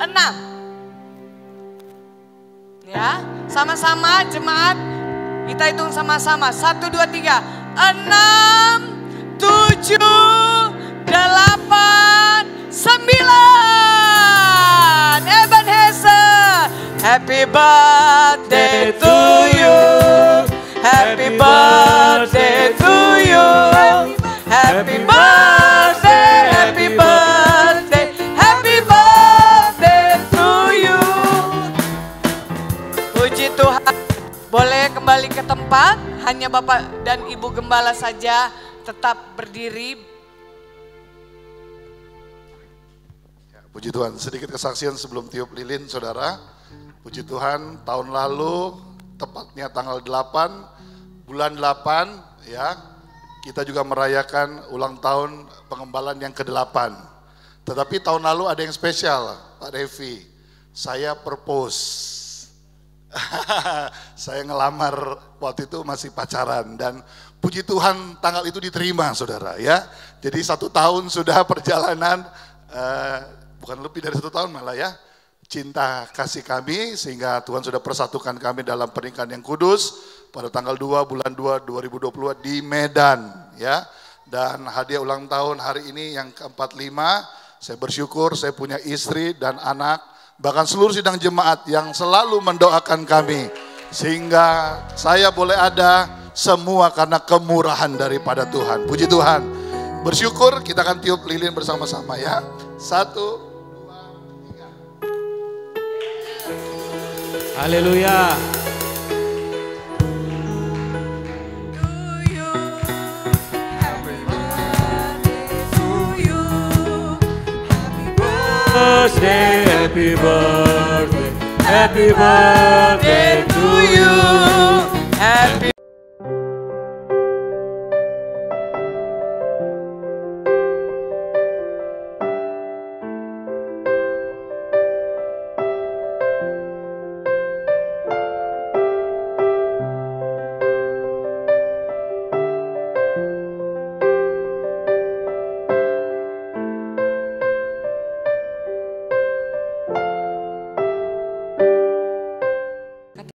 Speaker 4: 6. Ya, sama-sama jemaat. Kita hitung sama-sama. 1, 2, 3. 6, 7, 8, 9. Ebenezer. Happy birthday to you. Happy birthday to you. Happy birthday, happy birthday, happy birthday to you. Puji Tuhan. Boleh kembali ke tempat, hanya Bapak dan Ibu Gembala saja tetap berdiri.
Speaker 7: Ya, puji Tuhan, sedikit kesaksian sebelum tiup lilin saudara. Puji Tuhan, tahun lalu tepatnya tanggal 8 bulan 8 ya, kita juga merayakan ulang tahun pengembalaan yang ke-8. Tetapi tahun lalu ada yang spesial, Pak Devi. Saya propose. Saya ngelamar waktu itu masih pacaran dan puji Tuhan tanggal itu diterima saudara ya. Jadi 1 tahun sudah perjalanan, bukan lebih dari 1 tahun malah ya. Cinta kasih kami sehingga Tuhan sudah persatukan kami dalam pernikahan yang kudus pada tanggal 2 bulan 2 2022 di Medan ya. Dan hadiah ulang tahun hari ini yang ke-45, saya bersyukur saya punya istri dan anak, bahkan seluruh sidang jemaat yang selalu mendoakan kami. Sehingga saya boleh ada semua karena kemurahan daripada Tuhan. Puji Tuhan. Bersyukur kita akan tiup lilin bersama-sama ya. 1, 2, 3.
Speaker 8: Haleluya. Happy birthday, happy birthday to